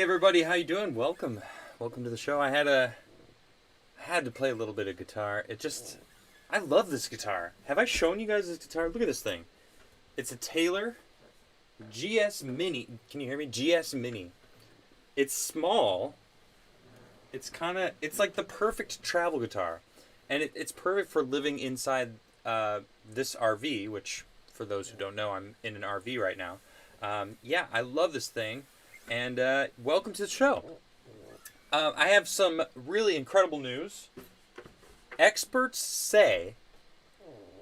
everybody, how you doing? Welcome to the show. I had to play a little bit of guitar. I love this guitar. Have I shown you guys this guitar? Look at this thing. It's a Taylor GS Mini. Can you hear me? GS Mini. It's small. It's like the perfect travel guitar, and it's perfect for living inside this RV. Which, for those who don't know, I'm in an RV right now. Yeah, I love this thing. And welcome to the show. I have some really incredible news. Experts say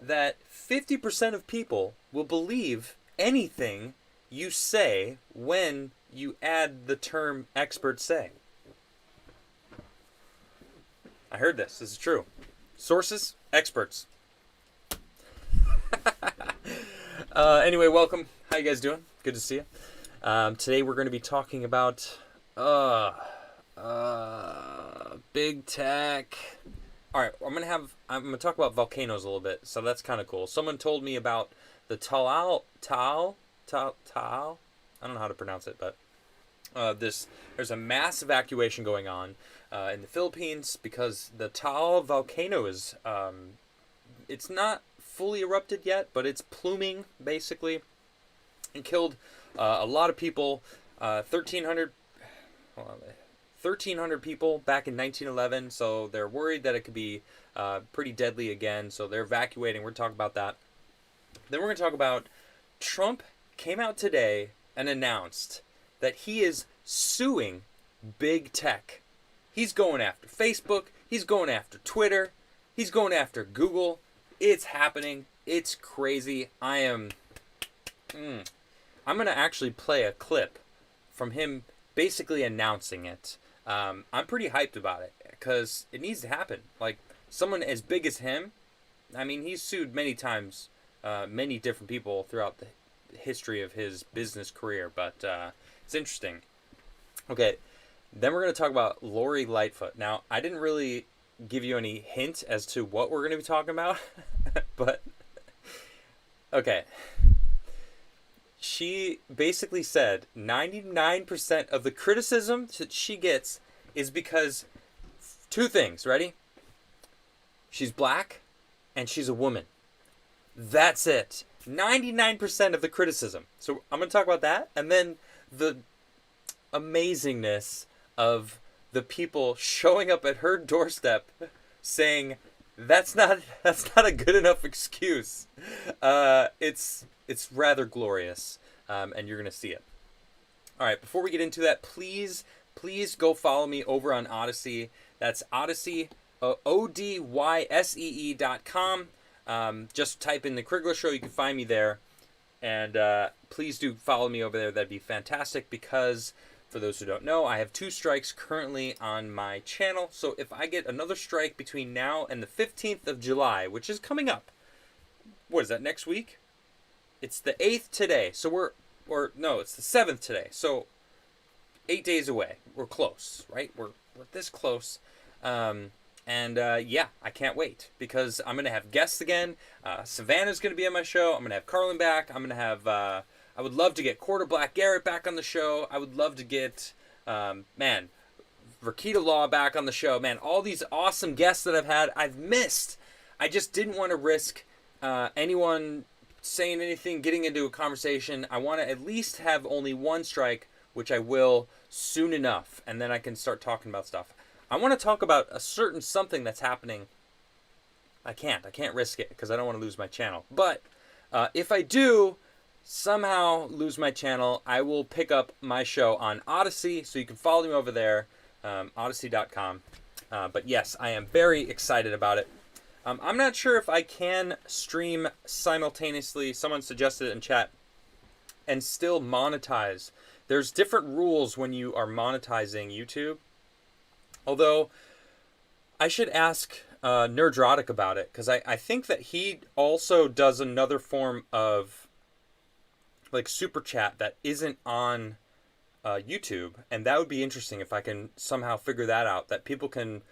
that 50% of people will believe anything you say when you add the term experts say. I heard this. This is true. Sources, experts. Anyway, welcome. How you guys doing? Good to see you. Today we're going to be talking about big tech. All right, I'm going to talk about volcanoes a little bit, so that's kind of cool. Someone told me about the Taal. I don't know how to pronounce it, but there's a mass evacuation going on in the Philippines because the Taal volcano is it's not fully erupted yet, but it's pluming basically, and killed a lot of people. 1,300 people back in 1911. So they're worried that it could be pretty deadly again. So they're evacuating. We're talking about that. Then we're going to talk about Trump came out today and announced that he is suing big tech. He's going after Facebook. He's going after Twitter. He's going after Google. It's happening. It's crazy. I'm going to actually play a clip from him basically announcing it. I'm pretty hyped about it because it needs to happen. Like, someone as big as him, I mean, he's sued many times, many different people throughout the history of his business career, but it's interesting. Okay, then we're going to talk about Lori Lightfoot. Now, I didn't really give you any hint as to what we're going to be talking about, but okay. She basically said 99% of the criticism that she gets is because two things. Ready? She's black and she's a woman. That's it. 99% of the criticism. So I'm going to talk about that, and then the amazingness of the people showing up at her doorstep saying that's not a good enough excuse. It's rather glorious, and you're going to see it. All right, before we get into that, please go follow me over on Odyssey. That's Odyssey, ODYSEE.com. Just type in the Crigler Show. You can find me there. And please do follow me over there. That'd be fantastic because, for those who don't know, I have 2 strikes currently on my channel. So if I get another strike between now and the 15th of July, which is coming up, what is that, next week? It's the 8th today, so it's the 7th today, so 8 days away. We're close, right? We're this close, yeah, I can't wait, because I'm going to have guests again. Savannah's going to be on my show. I'm going to have Carlin back. I'm going to have, I would love to get Quarter Black Garrett back on the show. I would love to get, Verkita Law back on the show. Man, all these awesome guests that I've missed. I just didn't want to risk anyone saying anything, getting into a conversation. I want to at least have only 1 strike, which I will soon enough, and then I can start talking about stuff. I want to talk about a certain something that's happening. I can't risk it because I don't want to lose my channel. But if I do somehow lose my channel, I will pick up my show on Odyssey, so you can follow me over there, odyssey.com. But yes, I am very excited about it. I'm not sure if I can stream simultaneously, someone suggested it in chat, and still monetize. There's different rules when you are monetizing YouTube. Although, I should ask Nerdrotic about it, because I think that he also does another form of like super chat that isn't on YouTube, and that would be interesting if I can somehow figure that out, that people can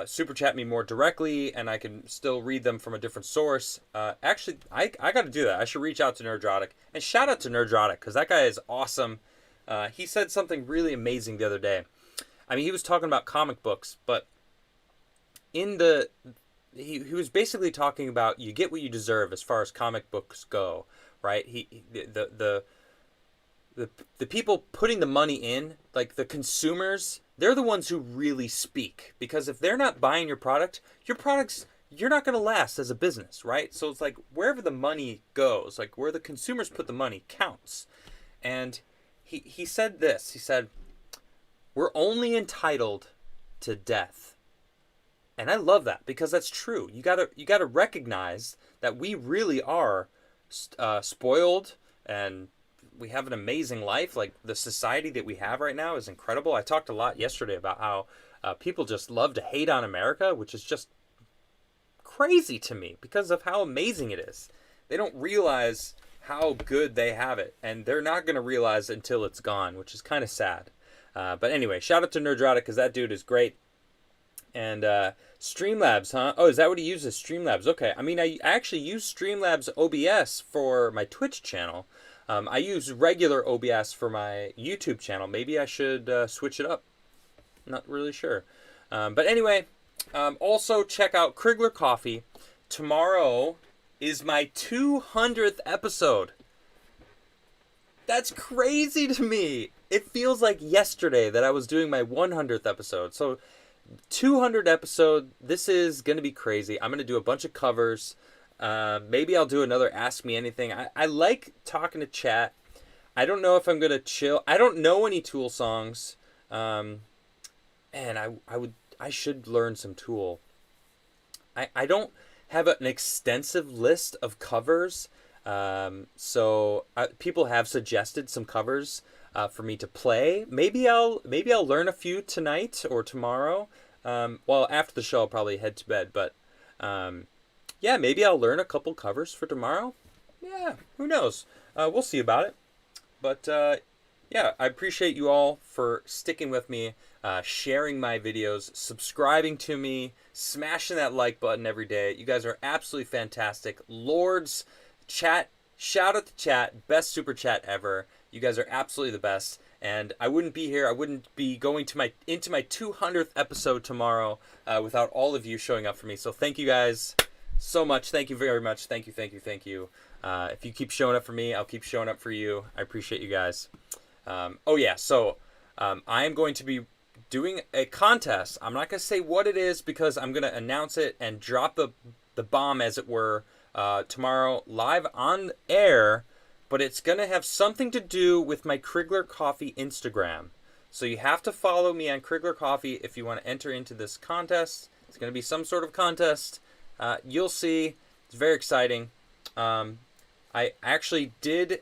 super chat me more directly, and I can still read them from a different source. Actually, I got to do that. I should reach out to Nerdrotic, and shout out to Nerdrotic because that guy is awesome. He said something really amazing the other day. I mean, he was talking about comic books, but in the he was basically talking about you get what you deserve as far as comic books go, right? The people putting the money in, like the consumers, they're the ones who really speak, because if they're not buying your products, you're not going to last as a business, right? So it's like wherever the money goes, like where the consumers put the money counts. And he said this. He said, "We're only entitled to death." And I love that, because that's true. You gotta recognize that we really are spoiled, and we have an amazing life. Like the society that we have right now is incredible. I talked a lot yesterday about how people just love to hate on America, which is just crazy to me because of how amazing it is. They don't realize how good they have it, and they're not going to realize until it's gone, which is kind of sad. But anyway, shout out to Nerdrata, because that dude is great. And Streamlabs, huh? Oh, is that what he uses? Streamlabs. Okay. I mean, I actually use Streamlabs OBS for my Twitch channel. I use regular OBS for my YouTube channel. Maybe I should switch it up. Not really sure. But anyway, also check out Crigler Coffee. Tomorrow is my 200th episode. That's crazy to me. It feels like yesterday that I was doing my 100th episode. So 200 episode. This is going to be crazy. I'm going to do a bunch of covers. Maybe I'll do another Ask Me Anything. I like talking to chat. I don't know if I'm going to chill. I don't know any Tool songs. And I should learn some Tool. I don't have an extensive list of covers. So people have suggested some covers for me to play. Maybe I'll learn a few tonight or tomorrow. Well, after the show, I'll probably head to bed. But yeah, maybe I'll learn a couple covers for tomorrow. Yeah, who knows? We'll see about it. But yeah, I appreciate you all for sticking with me, sharing my videos, subscribing to me, smashing that like button every day. You guys are absolutely fantastic. Lords, chat, shout out to chat, best super chat ever. You guys are absolutely the best. And I wouldn't be here, I wouldn't be going to into my 200th episode tomorrow without all of you showing up for me. So thank you guys so much. Thank you very much. Thank you, thank you, thank you. If you keep showing up for me, I'll keep showing up for you. I appreciate you guys. Oh yeah, so I am going to be doing a contest. I'm not going to say what it is, because I'm going to announce it and drop the bomb, as it were, tomorrow live on air. But it's going to have something to do with my Crigler Coffee Instagram. So you have to follow me on Crigler Coffee if you want to enter into this contest. It's going to be some sort of contest. You'll see. It's very exciting. I actually did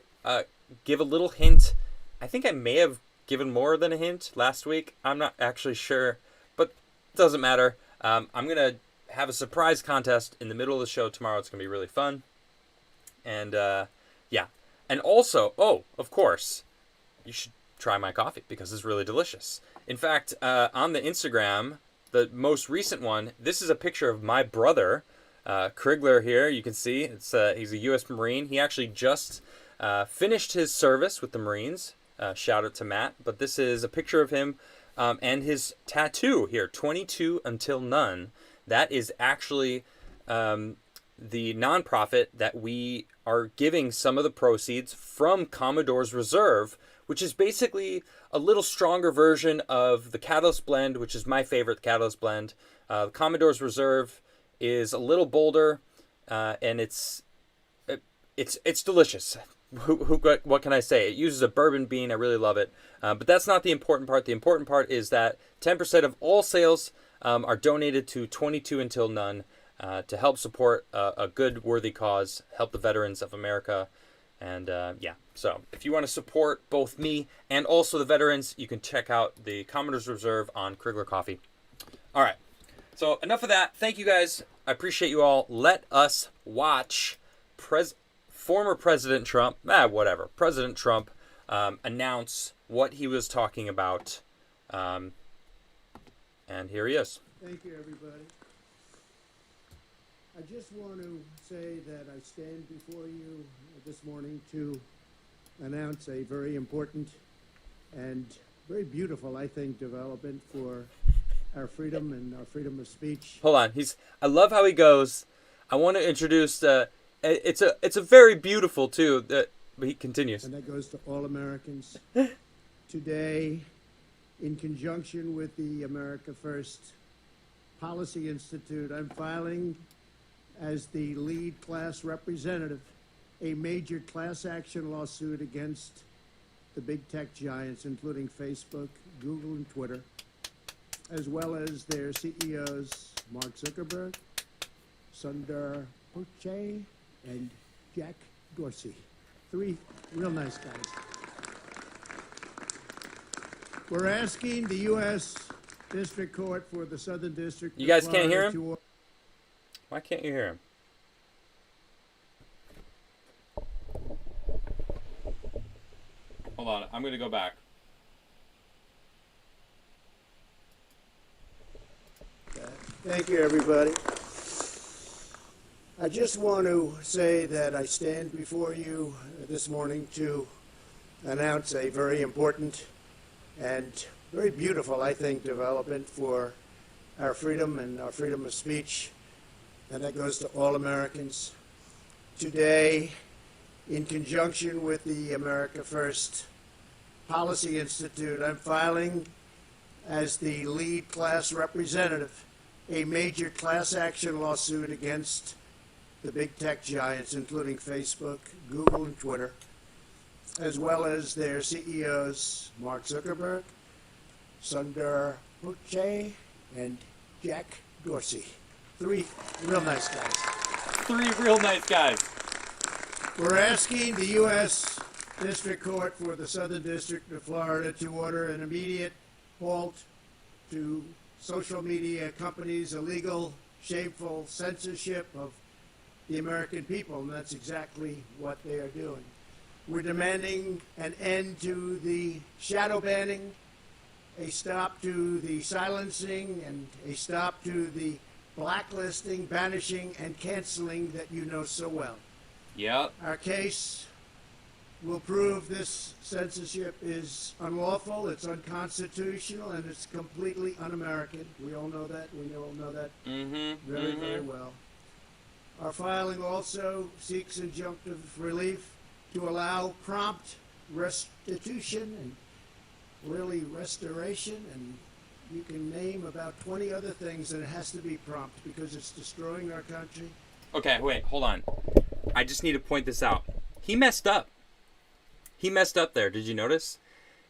give a little hint. I think I may have given more than a hint last week. I'm not actually sure, but it doesn't matter. I'm going to have a surprise contest in the middle of the show tomorrow. It's going to be really fun. And yeah. And also, oh, of course, you should try my coffee, because it's really delicious. In fact, on the Instagram, the most recent one, this is a picture of my brother, Crigler here. You can see he's a U.S. Marine. He actually just finished his service with the Marines. Shout out to Matt. But this is a picture of him and his tattoo here, 22 Until None. That is actually the nonprofit that we are giving some of the proceeds from Commodore's Reserve, which is basically a little stronger version of the Catalyst Blend, which is my favorite Catalyst Blend. Commodore's Reserve is a little bolder, and it's delicious. What can I say? It uses a bourbon bean. I really love it. But that's not the important part. The important part is that 10% of all sales are donated to 22 Until None, to help support a good, worthy cause, help the veterans of America. And yeah, so if you want to support both me and also the veterans, you can check out the Commodore's Reserve on Crigler Coffee. All right, so enough of that. Thank you guys. I appreciate you all. Let us watch former President Trump, President Trump announce what he was talking about. And here he is. Thank you, everybody. I just want to say that I stand before you this morning to announce a very important and very beautiful, I think, development for our freedom and our freedom of speech. Hold on. I love how he goes. I want to introduce. It's a very beautiful too. But he continues. And that goes to all Americans. Today, in conjunction with the America First Policy Institute, I'm filing as the lead class representative a major class action lawsuit against the big tech giants, including Facebook, Google, and Twitter, as well as their CEOs, Mark Zuckerberg, Sundar Pichai, and Jack Dorsey. Three real nice guys. We're asking the U.S. District Court for the Southern District. You guys can't hear him? Why can't you hear him? Hold on, I'm going to go back. Thank you, everybody. I just want to say that I stand before you this morning to announce a very important and very beautiful, I think, development for our freedom and our freedom of speech, and that goes to all Americans. Today, in conjunction with the America First Policy Institute, I'm filing as the lead class representative a major class action lawsuit against the big tech giants, including Facebook, Google, and Twitter, as well as their CEOs, Mark Zuckerberg, Sundar Pichai, and Jack Dorsey. Three real nice guys. Three real nice guys. We're asking the U.S. District Court for the Southern District of Florida to order an immediate halt to social media companies' illegal, shameful censorship of the American people, and that's exactly what they are doing. We're demanding an end to the shadow banning, a stop to the silencing, and a stop to the blacklisting, banishing, and canceling that you know so well. Yep. Our case will prove this censorship is unlawful, it's unconstitutional, and it's completely un-American. We all know that. We all know that very well. Our filing also seeks injunctive relief to allow prompt restitution and really restoration, and you can name about 20 other things, and it has to be prompt because it's destroying our country. Okay, wait, hold on. I just need to point this out. He messed up. He messed up there. Did you notice?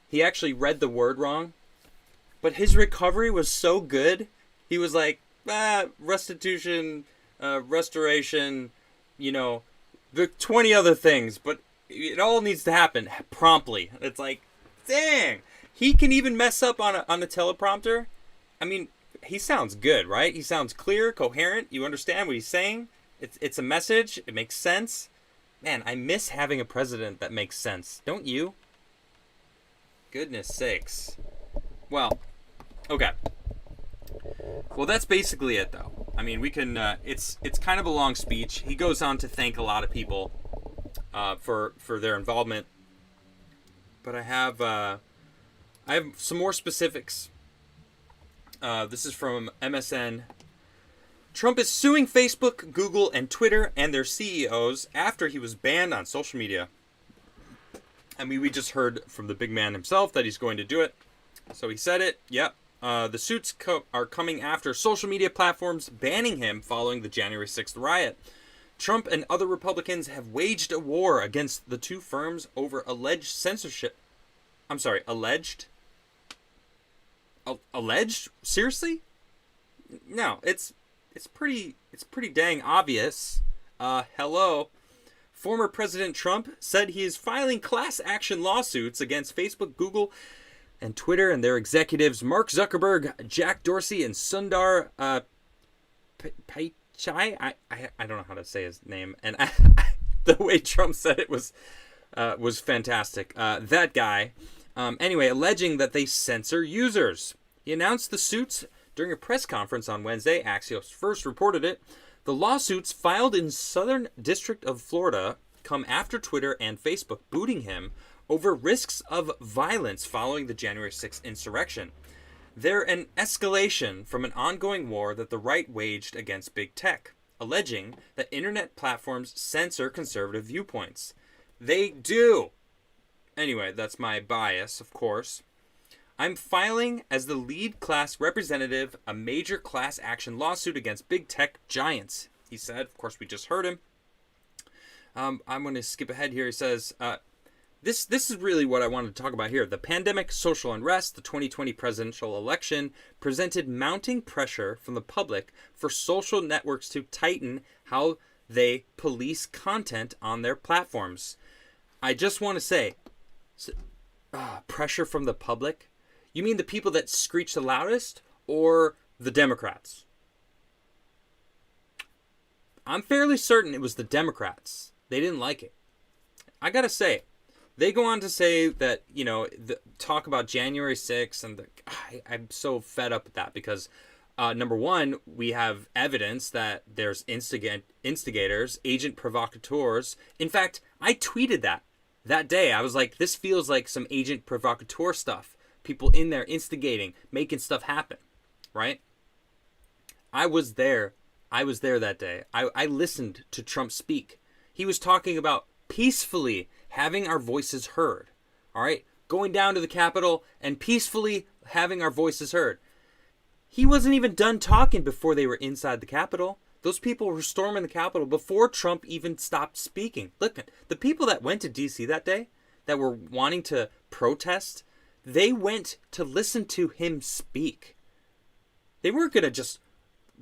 He actually read the word wrong, but his recovery was so good. He was like, restitution, restoration, the 20 other things, but it all needs to happen promptly. It's like, dang. He can even mess up on a teleprompter. I mean, he sounds good, right? He sounds clear, coherent. You understand what he's saying. It's a message. It makes sense. Man, I miss having a president that makes sense. Don't you? Goodness sakes. Well, okay. Well, that's basically it, though. I mean, we can. It's kind of a long speech. He goes on to thank a lot of people for their involvement. But I have some more specifics. This is from MSN. Trump is suing Facebook, Google, and Twitter and their CEOs after he was banned on social media. I mean, we just heard from the big man himself that he's going to do it. So he said it. Yep. The suits are coming after social media platforms banning him following the January 6th riot. Trump and other Republicans have waged a war against the two firms over alleged censorship. I'm sorry, alleged? Alleged? Seriously? No, it's pretty dang obvious. Hello. Former President Trump said he is filing class action lawsuits against Facebook, Google, and Twitter and their executives Mark Zuckerberg, Jack Dorsey, and Sundar Pichai. I don't know how to say his name, and the way Trump said it was fantastic. That guy. Anyway, alleging that they censor users. He announced the suits during a press conference on Wednesday. Axios first reported it. The lawsuits filed in Southern District of Florida come after Twitter and Facebook booting him over risks of violence following the January 6th insurrection. They're an escalation from an ongoing war that the right waged against big tech, alleging that internet platforms censor conservative viewpoints. They do. Anyway, that's my bias, of course. I'm filing as the lead class representative a major class action lawsuit against big tech giants, he said. Of course, we just heard him. I'm going to skip ahead here. He says, this is really what I wanted to talk about here. The pandemic, social unrest, the 2020 presidential election presented mounting pressure from the public for social networks to tighten how they police content on their platforms. I just want to say, pressure from the public? You mean the people that screech the loudest or the Democrats? I'm fairly certain it was the Democrats. They didn't like it. I gotta say, they go on to say that, talk about January 6th, and I'm so fed up with that because, number one, we have evidence that there's instigators, agent provocateurs. In fact, I tweeted that day. I was like, this feels like some agent provocateur stuff. People in there instigating, making stuff happen, right? I was there that day. I listened to Trump speak. He was talking about peacefully having our voices heard, all right? Going down to the Capitol and peacefully having our voices heard. He wasn't even done talking before they were inside the Capitol. Those people were storming the Capitol before Trump even stopped speaking. Look, the people that went to D.C. that day, that were wanting to protest, they went to listen to him speak. They weren't going to just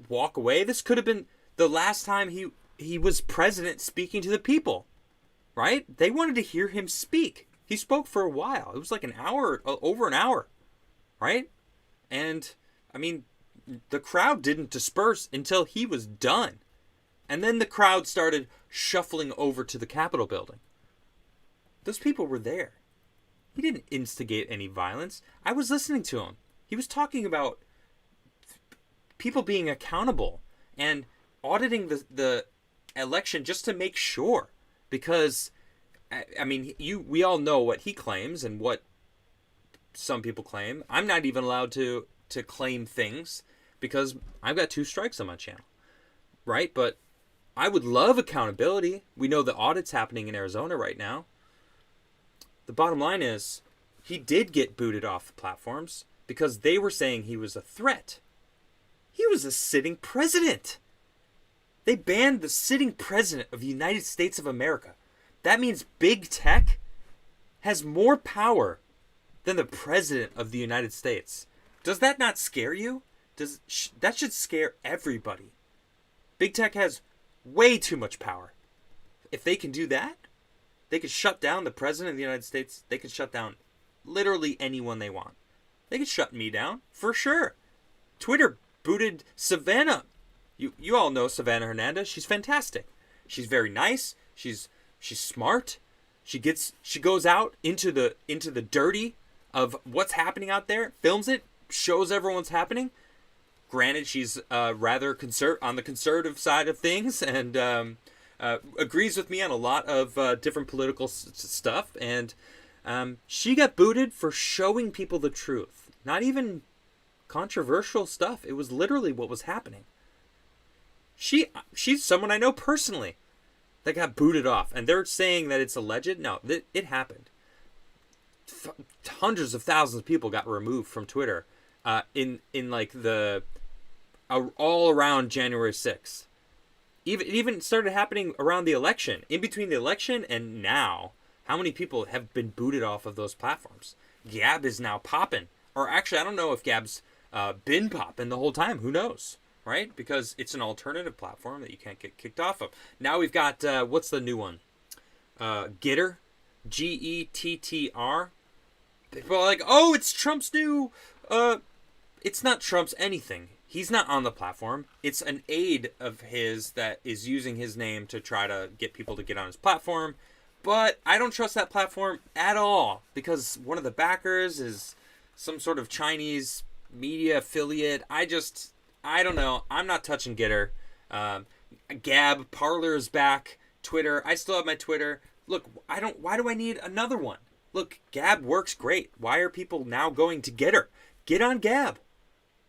walk away. This could have been the last time he was president speaking to the people, right? They wanted to hear him speak. He spoke for a while. It was like an hour, over an hour, right? And, I mean, the crowd didn't disperse until he was done. And then the crowd started shuffling over to the Capitol building. Those people were there. He didn't instigate any violence. I was listening to him. He was talking about people being accountable and auditing the election just to make sure. Because, I mean, we all know what he claims and what some people claim. I'm not even allowed to claim things because I've got 2 strikes on my channel, right? But I would love accountability. We know the audit's happening in Arizona right now. The bottom line is, he did get booted off the platforms because they were saying he was a threat. He was a sitting president. They banned the sitting president of the United States of America. That means big tech has more power than the president of the United States. Does that not scare you? That should scare everybody. Big tech has way too much power. If they can do that, they could shut down the president of the United States. They could shut down literally anyone they want. They could shut me down, for sure. Twitter booted Savannah. You all know Savannah Hernandez. She's fantastic. She's very nice. She's smart. She goes out into the dirty of what's happening out there, films it, shows everyone what's happening. Granted, she's rather on the conservative side of things, and agrees with me on a lot of different political stuff, and she got booted for showing people the truth. Not even controversial stuff. It was literally what was happening. She's someone I know personally that got booted off, and they're saying that it's alleged. No, it happened. Hundreds of thousands of people got removed from Twitter in like the all around January 6th. It even started happening around the election. In between the election and now, how many people have been booted off of those platforms? Gab is now popping. Or actually, I don't know if Gab's been popping the whole time. Who knows, right? Because it's an alternative platform that you can't get kicked off of. Now we've got, what's the new one? Getter. Gettr. People are like, oh, it's Trump's new... It's not Trump's anything. He's not on the platform. It's an aide of his that is using his name to try to get people to get on his platform. But I don't trust that platform at all because one of the backers is some sort of Chinese media affiliate. I don't know. I'm not touching Getter. Parler is back. Twitter. I still have my Twitter. Look, why do I need another one? Look, Gab works great. Why are people now going to Getter? Get on Gab.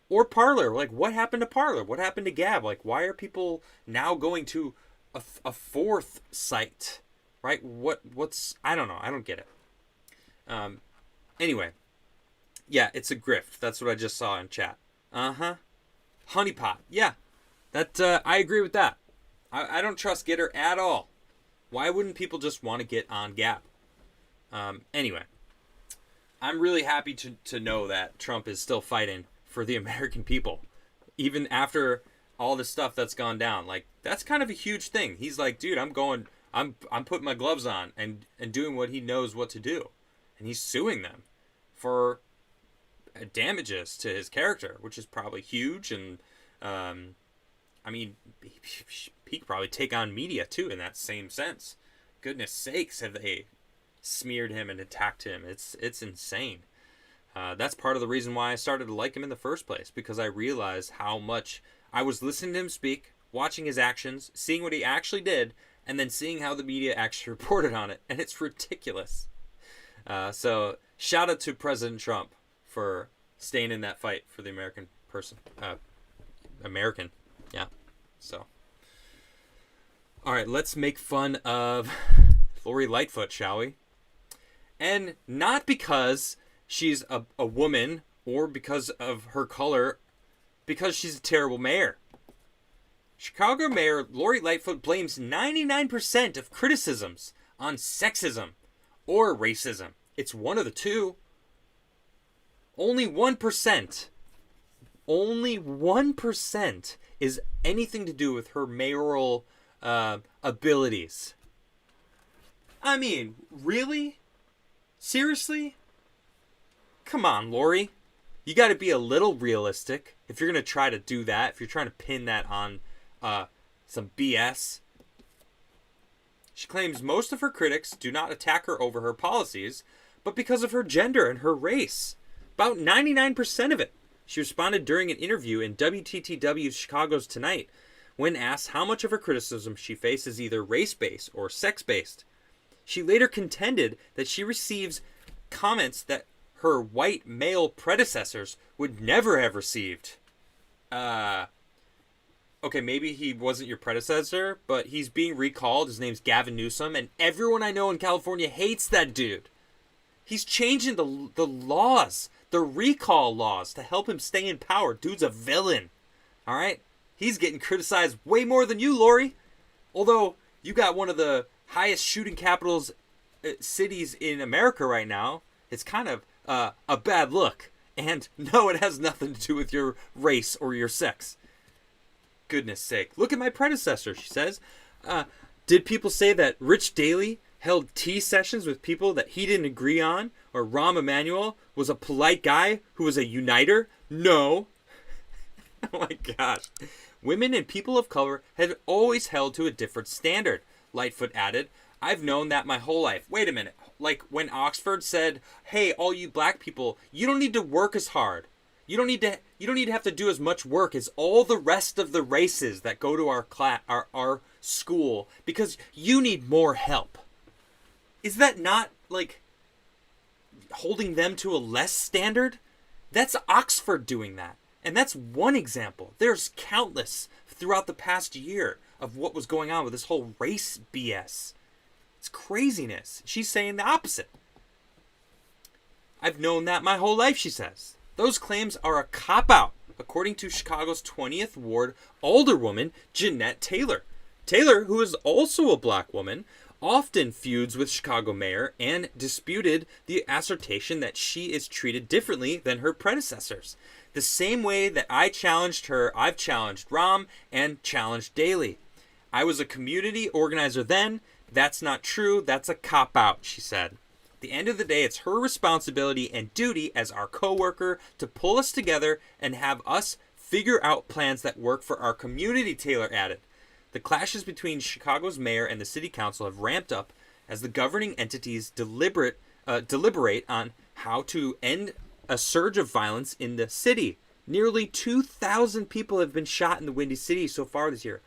Or Parler. Like, what happened to Parler? What happened to Gab? Like, why are people now going to a fourth site? Right? What's... I don't know. I don't get it. Anyway. Yeah, it's a grift. That's what I just saw in chat. Uh-huh. Honeypot. Yeah. That, I agree with that. I don't trust Getter at all. Why wouldn't people just want to get on Gab? Anyway. I'm really happy to know that Trump is still fighting for the American people. Even after all the stuff that's gone down. Like, that's kind of a huge thing. He's like, dude, I'm putting my gloves on and doing what he knows what to do. And he's suing them for damages to his character, which is probably huge. And, I mean, he could probably take on media, too, in that same sense. Goodness sakes, have they smeared him and attacked him. It's insane. That's part of the reason why I started to like him in the first place, because I realized how much I was listening to him speak, watching his actions, seeing what he actually did, and then seeing how the media actually reported on it, and it's ridiculous. So shout out to President Trump for staying in that fight for the American person. American, yeah. So, all right, let's make fun of Lori Lightfoot, shall we? And not because she's a woman or because of her color, because she's a terrible mayor. Chicago Mayor Lori Lightfoot blames 99% of criticisms on sexism or racism. It's one of the two. Only 1%. Only 1% is anything to do with her mayoral abilities. I mean, really? Seriously? Come on, Lori. You got to be a little realistic if you're going to try to do that, if you're trying to pin that on some BS. She claims most of her critics do not attack her over her policies, but because of her gender and her race. About 99% of it. She responded during an interview in WTTW's Chicago's Tonight when asked how much of her criticism she faces either race-based or sex-based. She later contended that she receives comments that her white male predecessors would never have received. Okay, maybe he wasn't your predecessor, but he's being recalled. His name's Gavin Newsom, and everyone I know in California hates that dude. He's changing the laws, the recall laws, to help him stay in power. Dude's a villain. All right? He's getting criticized way more than you, Lori. Although, you got one of the highest shooting capitals cities in America right now. It's kind of a bad look. And no, it has nothing to do with your race or your sex. Goodness sake. Look at my predecessor, she says. Did people say that Rich Daley held tea sessions with people that he didn't agree on? Or Rahm Emanuel was a polite guy who was a uniter? No. Oh my gosh. Women and people of color have always held to a different standard, Lightfoot added. I've known that my whole life. Wait a minute. Like when Oxford said, hey, all you black people, you don't need to work as hard. You don't need to have to do as much work as all the rest of the races that go to our school because you need more help. Is that not like holding them to a less standard? That's Oxford doing that. And that's one example. There's countless throughout the past year of what was going on with this whole race BS. It's craziness. She's saying the opposite. I've known that my whole life, she says. Those claims are a cop-out, according to Chicago's 20th Ward Alderwoman Jeanette Taylor. Taylor, who is also a black woman, often feuds with Chicago mayor and disputed the assertion that she is treated differently than her predecessors. The same way that I challenged her, I've challenged Rahm and challenged Daley. I was a community organizer then. That's not true. That's a cop-out, she said. At the end of the day, it's her responsibility and duty as our co-worker to pull us together and have us figure out plans that work for our community, Taylor added. The clashes between Chicago's mayor and the city council have ramped up as the governing entities deliberate on how to end a surge of violence in the city. Nearly 2,000 people have been shot in the Windy City so far this year.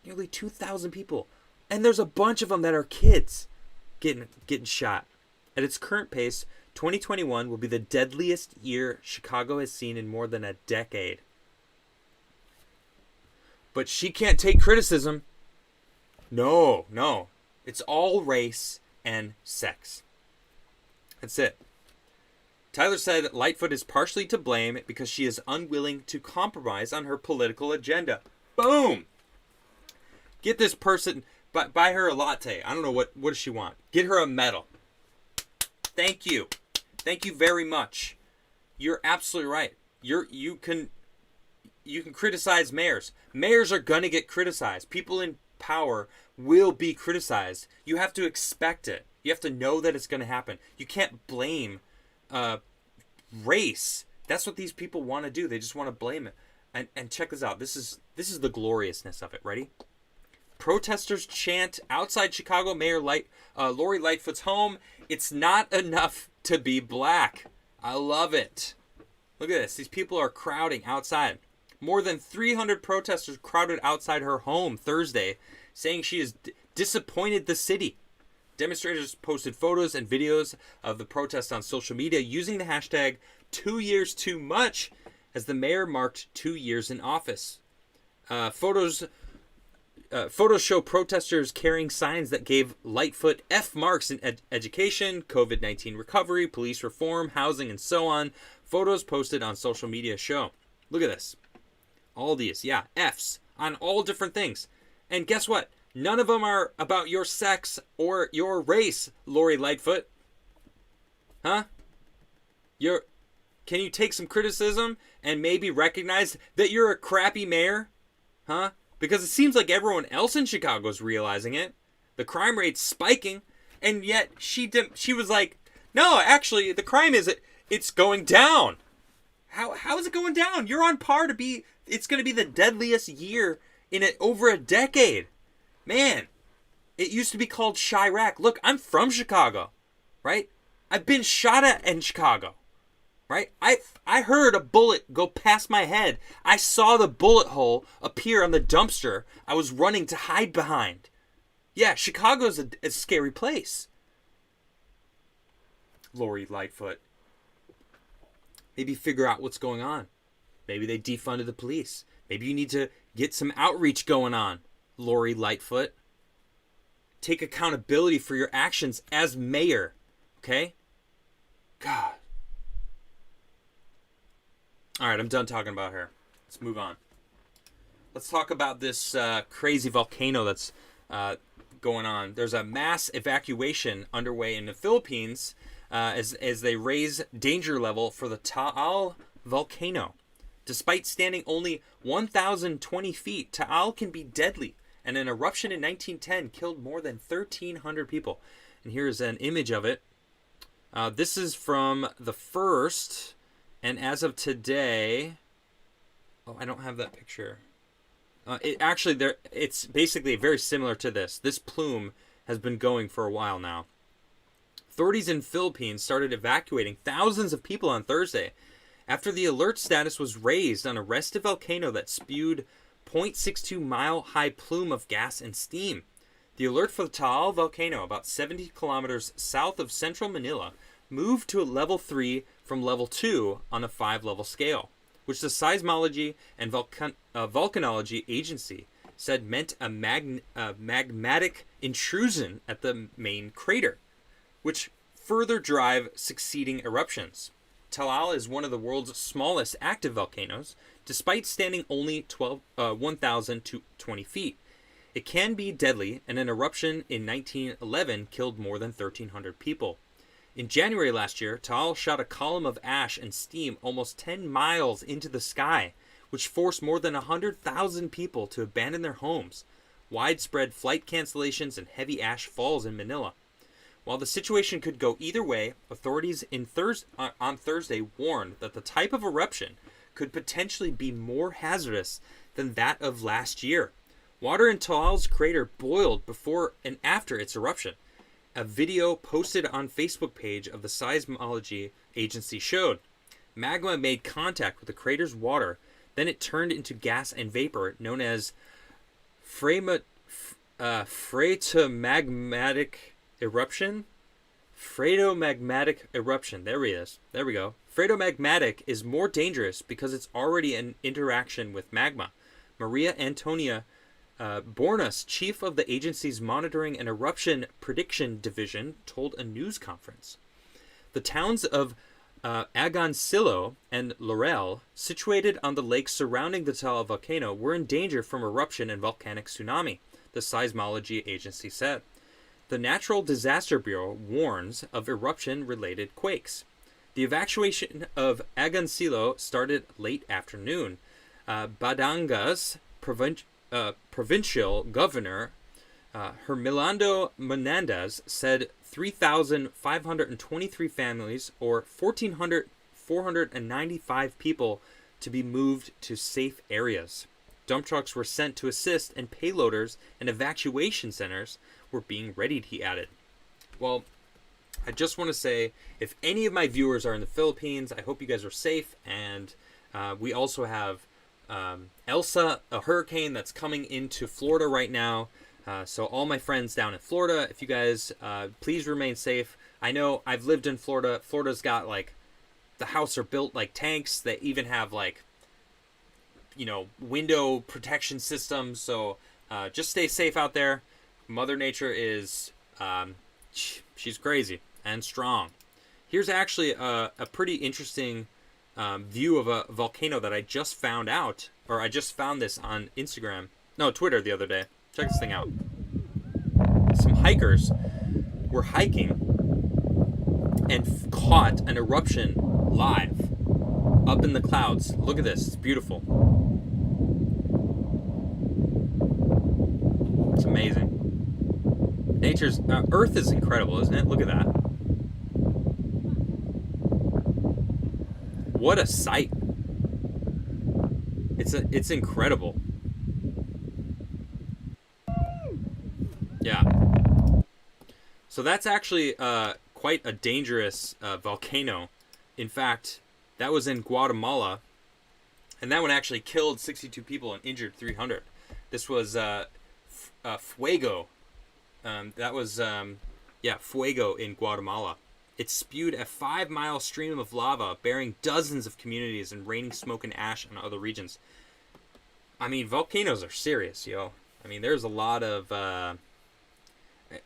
Nearly 2,000 people. And there's a bunch of them that are kids getting shot. At its current pace, 2021 will be the deadliest year Chicago has seen in more than a decade. But she can't take criticism. No. It's all race and sex. That's it. Tyler said Lightfoot is partially to blame because she is unwilling to compromise on her political agenda. Boom! Get this person, buy her a latte. I don't know, what does she want? Get her a medal. Thank you. Thank you very much. You're absolutely right. You can criticize mayors. Mayors are going to get criticized. People in power will be criticized. You have to expect it. You have to know that it's going to happen. You can't blame race. That's what these people want to do. They just want to blame it. And check this out. This is the gloriousness of it. Ready? Protesters chant outside Chicago Mayor Lori Lightfoot's home, "It's not enough to be black." I love it. Look at this. These people are crowding outside. More than 300 protesters crowded outside her home Thursday, saying she is disappointed the city. Demonstrators posted photos and videos of the protest on social media using the hashtag 2YearsTooMuch as the mayor marked 2 years in office. Photos show protesters carrying signs that gave Lightfoot F marks in education, COVID-19 recovery, police reform, housing, and so on. Photos posted on social media show. Look at this. All these, yeah, Fs on all different things. And guess what? None of them are about your sex or your race, Lori Lightfoot. Huh? Can you take some criticism and maybe recognize that you're a crappy mayor? Huh? Because it seems like everyone else in Chicago is realizing it. The crime rate's spiking, and yet she was like, "No, actually, the crime it's going down." How is it going down? You're on par to be. It's going to be the deadliest year in over a decade. Man, it used to be called Chirac. Look, I'm from Chicago, right? I've been shot at in Chicago, right? I heard a bullet go past my head. I saw the bullet hole appear on the dumpster I was running to hide behind. Yeah, Chicago's a scary place. Lori Lightfoot. Maybe figure out what's going on. Maybe they defunded the police. Maybe you need to get some outreach going on, Lori Lightfoot. Take accountability for your actions as mayor, okay? God. All right, I'm done talking about her. Let's move on. Let's talk about this crazy volcano that's going on. There's a mass evacuation underway in the Philippines as they raise danger level for the Taal volcano. Despite standing only 1,020 feet, Taal can be deadly, and an eruption in 1910 killed more than 1,300 people. And here's an image of it. This is from the first, and as of today, oh, I don't have that picture. It's basically very similar to this. This plume has been going for a while now. Authorities in Philippines started evacuating thousands of people on Thursday after the alert status was raised on a restive volcano that spewed 0.62 mile high plume of gas and steam. The alert for the Taal volcano, about 70 kilometers south of central Manila, moved to a level 3 from level 2 on a 5-level scale, which the Seismology and Volcanology Agency said meant a magmatic intrusion at the main crater, which further drive succeeding eruptions. Taal is one of the world's smallest active volcanoes, despite standing only 1,020 feet. It can be deadly, and an eruption in 1911 killed more than 1,300 people. In January last year, Taal shot a column of ash and steam almost 10 miles into the sky, which forced more than 100,000 people to abandon their homes. Widespread flight cancellations and heavy ash falls in Manila. While the situation could go either way, authorities on Thursday warned that the type of eruption could potentially be more hazardous than that of last year. Water in Taal's crater boiled before and after its eruption. A video posted on Facebook page of the Seismology Agency showed magma made contact with the crater's water, then it turned into gas and vapor known as phreatomagmatic eruption. Phreatomagmatic eruption. There he is. There we go. Phreatomagmatic is more dangerous because it's already an interaction with magma. Maria Antonia Bornas, chief of the agency's Monitoring and Eruption Prediction Division, told a news conference. The towns of Agoncillo and Laurel, situated on the lakes surrounding the Taal volcano, were in danger from eruption and volcanic tsunami, the seismology agency said. The Natural Disaster Bureau warns of eruption-related quakes. The evacuation of Agoncillo started late afternoon. Badanga's provincial governor, Hermelando Menendez, said 3,523 families, or 1,495 people, to be moved to safe areas. Dump trucks were sent to assist, and payloaders and evacuation centers were being readied, he added. Well, I just want to say, if any of my viewers are in the Philippines, I hope you guys are safe, and we also have Elsa, a hurricane that's coming into Florida right now. So all my friends down in Florida, if you guys, please remain safe. I know I've lived in Florida. Florida's got, like, the houses are built like tanks. They even have, like, you know, window protection systems. So just stay safe out there. Mother Nature is, she's crazy and strong. Here's actually a pretty interesting view of a volcano that I just found out, or I just found this on Twitter the other day. Check this thing out. Some hikers were hiking and caught an eruption live up in the clouds. Look at this. It's beautiful. It's amazing. Nature's Earth is incredible, isn't it? Look at that. What a sight. It's incredible. Yeah. So that's actually quite a dangerous volcano. In fact, that was in Guatemala, and that one actually killed 62 people and injured 300. This was Fuego. That was Fuego in Guatemala. It spewed a 5-mile stream of lava, burying dozens of communities and raining smoke and ash on other regions. I mean, volcanoes are serious, yo. I mean, there's a lot of... I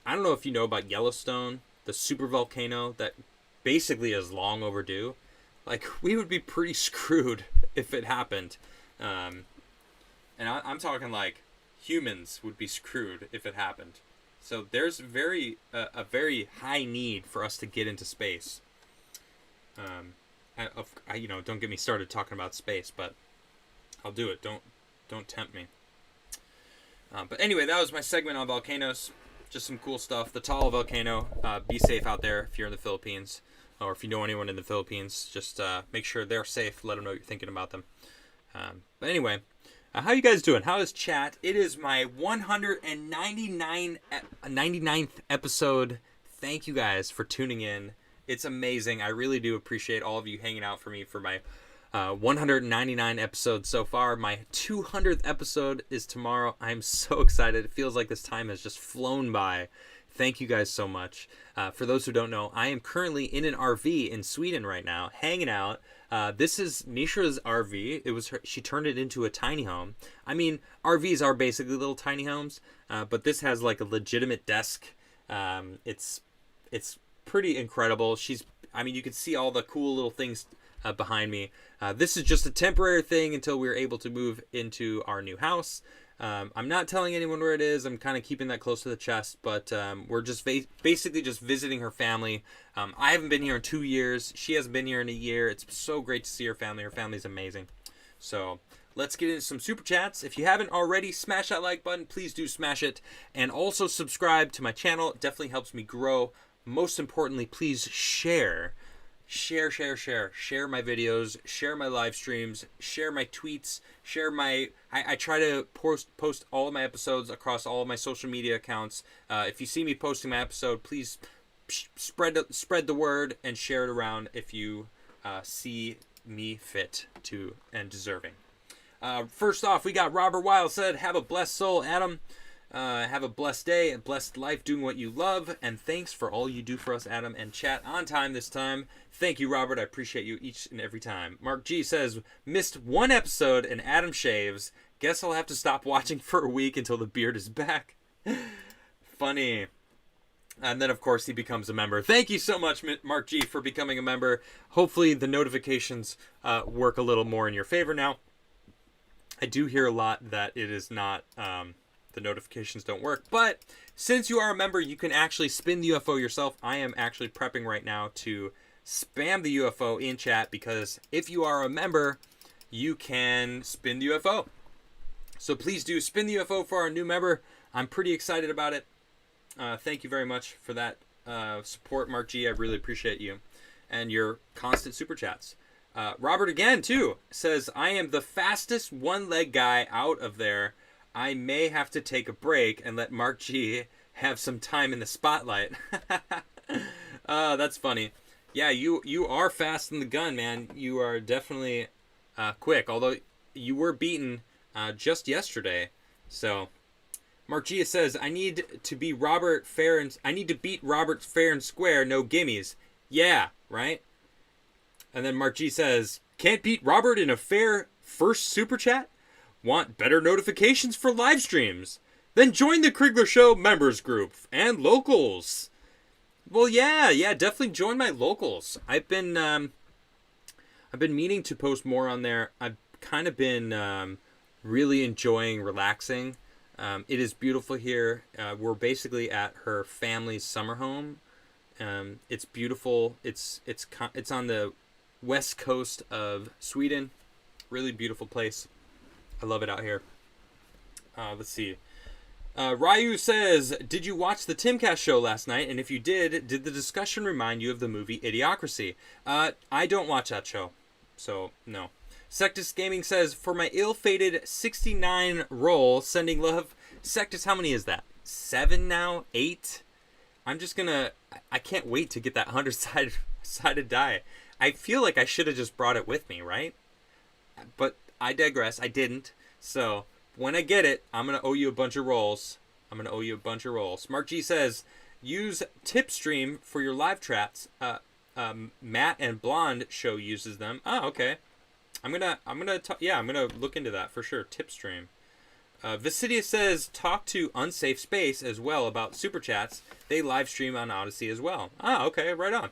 don't know if you know about Yellowstone, the super volcano that basically is long overdue. Like, we would be pretty screwed if it happened. And I'm talking like humans would be screwed if it happened. So there's a very high need for us to get into space. Don't get me started talking about space, but I'll do it. Don't tempt me. But anyway, that was my segment on volcanoes. Just some cool stuff. The Taal volcano. Be safe out there if you're in the Philippines, or if you know anyone in the Philippines. Just make sure they're safe. Let them know you're thinking about them. But anyway, how you guys doing? How is chat? It is my 199th episode. Thank you guys for tuning in. It's amazing. I really do appreciate all of you hanging out for me for my 199 episodes so far. My 200th episode is tomorrow. I'm so excited. It feels like this time has just flown by. Thank you guys so much. For those who don't know, I am currently in an RV in Sweden right now, hanging out. This is Nisha's RV. She turned it into a tiny home. I mean, RVs are basically little tiny homes, but this has like a legitimate desk. It's pretty incredible. You can see all the cool little things behind me. This is just a temporary thing until we're able to move into our new house. I'm not telling anyone where it is. I'm kind of keeping that close to the chest, but we're just basically just visiting her family. I haven't been here in 2 years. She hasn't been here in a year. It's so great to see her family. Her family's amazing. So let's get into some super chats. If you haven't already, smash that like button. Please do smash it. And also subscribe to my channel. It definitely helps me grow. Most importantly, please share. Share my videos, share my live streams, share my tweets, I try to post all of my episodes across all of my social media accounts. If you see me posting my episode, please spread the word and share it around if you see me fit to and deserving. First off, we got Robert Wild said, have a blessed soul, Adam. Have a blessed day, a blessed life doing what you love, and thanks for all you do for us, Adam, and chat on time this time. Thank you, Robert. I appreciate you each and every time. Mark G says, missed one episode and Adam shaves. Guess I'll have to stop watching for a week until the beard is back. Funny. And then, of course, he becomes a member. Thank you so much, Mark G, for becoming a member. Hopefully the notifications work a little more in your favor now. I do hear a lot that it is not... the notifications don't work, but since you are a member, you can actually spin the UFO yourself. I am actually prepping right now to spam the UFO in chat, because if you are a member, you can spin the UFO. So please do spin the UFO for our new member. I'm pretty excited about it. Thank you very much for that support, Mark G. I really appreciate you and your constant super chats. Robert again too says, I am the fastest one-leg guy out of there. I may have to take a break and let Mark G have some time in the spotlight. That's funny. Yeah, you are fast in the gun, man. You are definitely quick, although you were beaten just yesterday. So, Mark G says, I need to beat Robert fair and square, no gimmies. Yeah, right? And then Mark G says, can't beat Robert in a fair first super chat? Want better notifications for live streams? Then join the Crigler Show members group and locals. Well, yeah, definitely join my locals. I've been meaning to post more on there. I've kind of been really enjoying relaxing. It is beautiful here. We're basically at her family's summer home. It's beautiful. It's on the west coast of Sweden. Really beautiful place. I love it out here. Let's see. Ryu says, did you watch the Timcast show last night? And if you did the discussion remind you of the movie Idiocracy? I don't watch that show, so no. Sectus Gaming says, for my ill-fated 69 roll, sending love. Sectus, how many is that? 7 now? 8? I'm just gonna... I can't wait to get that 100-sided die. I feel like I should have just brought it with me, right? But... I digress. I didn't. So, when I get it, I'm going to owe you a bunch of rolls. Mark G says, use Tipstream for your live chats. Matt and Blonde show uses them. Oh, okay. I'm going to look into that for sure. Tipstream. Visidia says, talk to Unsafe Space as well about super chats. They live stream on Odyssey as well. Ah, okay. Right on.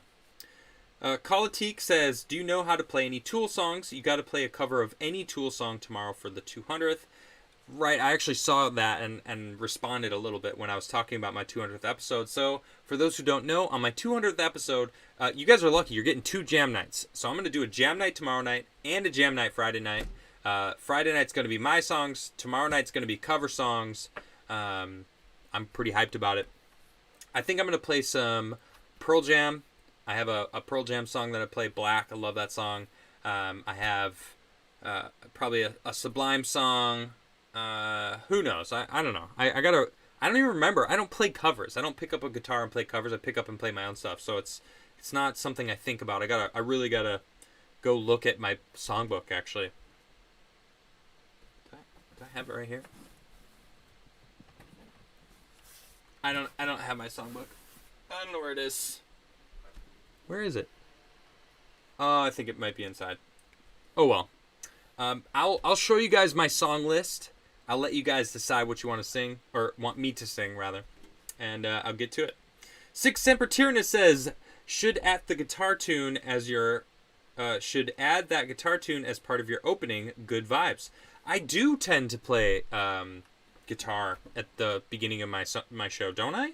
Kalatik says, do you know how to play any Tool songs? You got to play a cover of any Tool song tomorrow for the 200th. Right, I actually saw that and responded a little bit when I was talking about my 200th episode. So, for those who don't know, on my 200th episode, you guys are lucky. You're getting 2 jam nights. So, I'm going to do a jam night tomorrow night and a jam night Friday night. Friday night's going to be my songs. Tomorrow night's going to be cover songs. I'm pretty hyped about it. I think I'm going to play some Pearl Jam. I have a Pearl Jam song that I play, Black. I love that song. I have probably a Sublime song. Who knows? I don't know. I don't even remember. I don't play covers. I don't pick up a guitar and play covers. I pick up and play my own stuff. So it's not something I think about. I really gotta go look at my songbook actually. Do I have it right here? I don't have my songbook. I don't know where it is. Where is it? Oh, I think it might be inside. Oh well. I'll show you guys my song list. I'll let you guys decide what you want to sing, or want me to sing rather, and I'll get to it. Six Semper Tyrannis says, should add that guitar tune as part of your opening. Good vibes. I do tend to play guitar at the beginning of my show, don't I?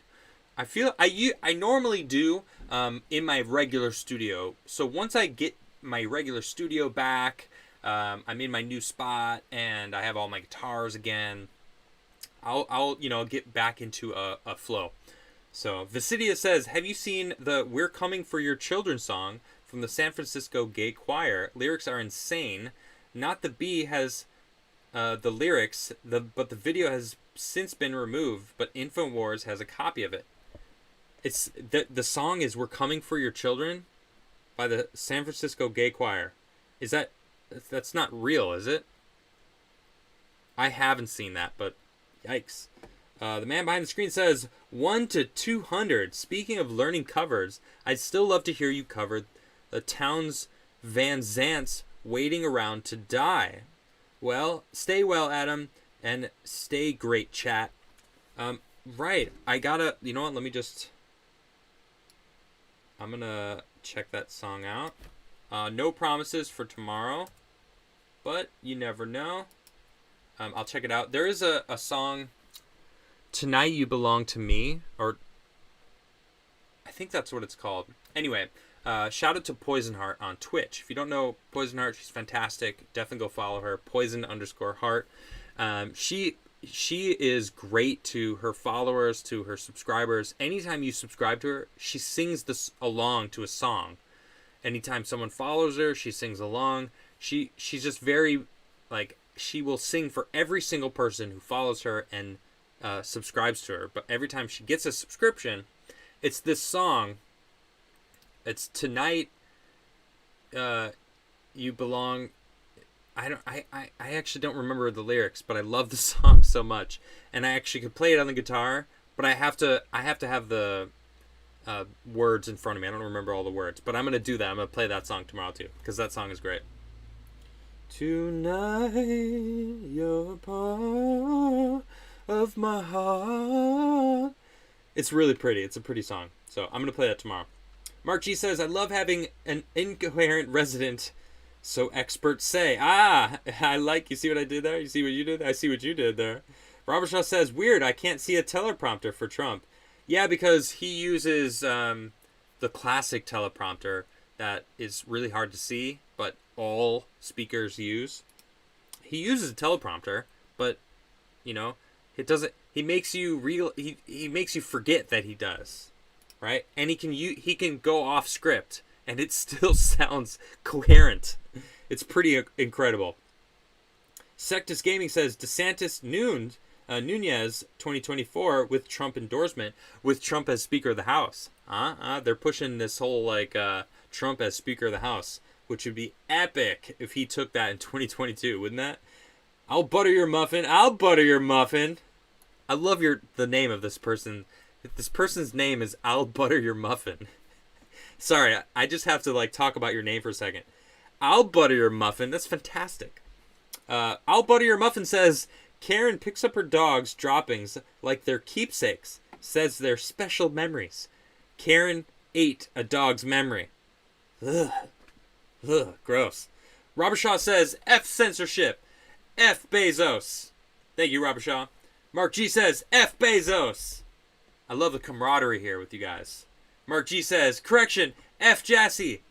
I feel I normally do in my regular studio. So once I get my regular studio back, I'm in my new spot and I have all my guitars again, I'll get back into a flow. So Visidia says, have you seen the We're Coming for Your Children song from the San Francisco Gay Choir? Lyrics are insane. Not the B has the lyrics, but the video has since been removed, but InfoWars has a copy of it. It's the song is We're Coming for Your Children by the San Francisco Gay Choir. That's not real, is it? I haven't seen that, but yikes. The man behind the screen says 1 to 200. Speaking of learning covers, I'd still love to hear you cover the Towns Van Zant's Waiting Around to Die. Well, stay well, Adam, and stay great, chat. Right, I gotta, you know what, let me just, I'm gonna check that song out. No promises for tomorrow, but you never know. I'll check it out. There is a song, Tonight You Belong to Me, or I think that's what it's called. Anyway, shout out to Poison Heart on Twitch. If you don't know Poison Heart, she's fantastic. Definitely go follow her. Poison_heart. She is great to her followers, to her subscribers. Anytime you subscribe to her, she sings this along to a song. Anytime someone follows her, she sings along. She's just very, like, she will sing for every single person who follows her and subscribes to her. But every time she gets a subscription, it's this song. It's Tonight You Belong. I actually don't remember the lyrics, but I love the song so much, and I actually could play it on the guitar, but I have to have the words in front of me. I don't remember all the words, but I'm gonna do that. I'm gonna play that song tomorrow too, because that song is great. Tonight you're part of my heart. It's really pretty. It's a pretty song, so I'm gonna play that tomorrow. Mark G says, I love having an incoherent resident. So experts say. I like, you see what I did there? You see what you did? I see what you did there. Robert Shaw says, weird, I can't see a teleprompter for Trump. Yeah, because he uses the classic teleprompter that is really hard to see, but all speakers use. He uses a teleprompter, but, you know, it doesn't, he makes you makes you forget that he does, right? And he can go off script, and it still sounds coherent. It's pretty incredible. Sectus Gaming says DeSantis Nunez 2024 with Trump endorsement, with Trump as Speaker of the House. They're pushing this whole Trump as Speaker of the House, which would be epic if he took that in 2022, wouldn't that? I'll butter your muffin. I'll butter your muffin. I love the name of this person. This person's name is I'll butter your muffin. Sorry, I just have to talk about your name for a second. I'll butter your muffin. That's fantastic. I'll butter your muffin says Karen picks up her dog's droppings like they're keepsakes. Says they're special memories. Karen ate a dog's memory. Ugh. Gross. Robert Shaw says F censorship. F Bezos. Thank you, Robert Shaw. Mark G says F Bezos. I love the camaraderie here with you guys. Mark G says, correction, F Jassy,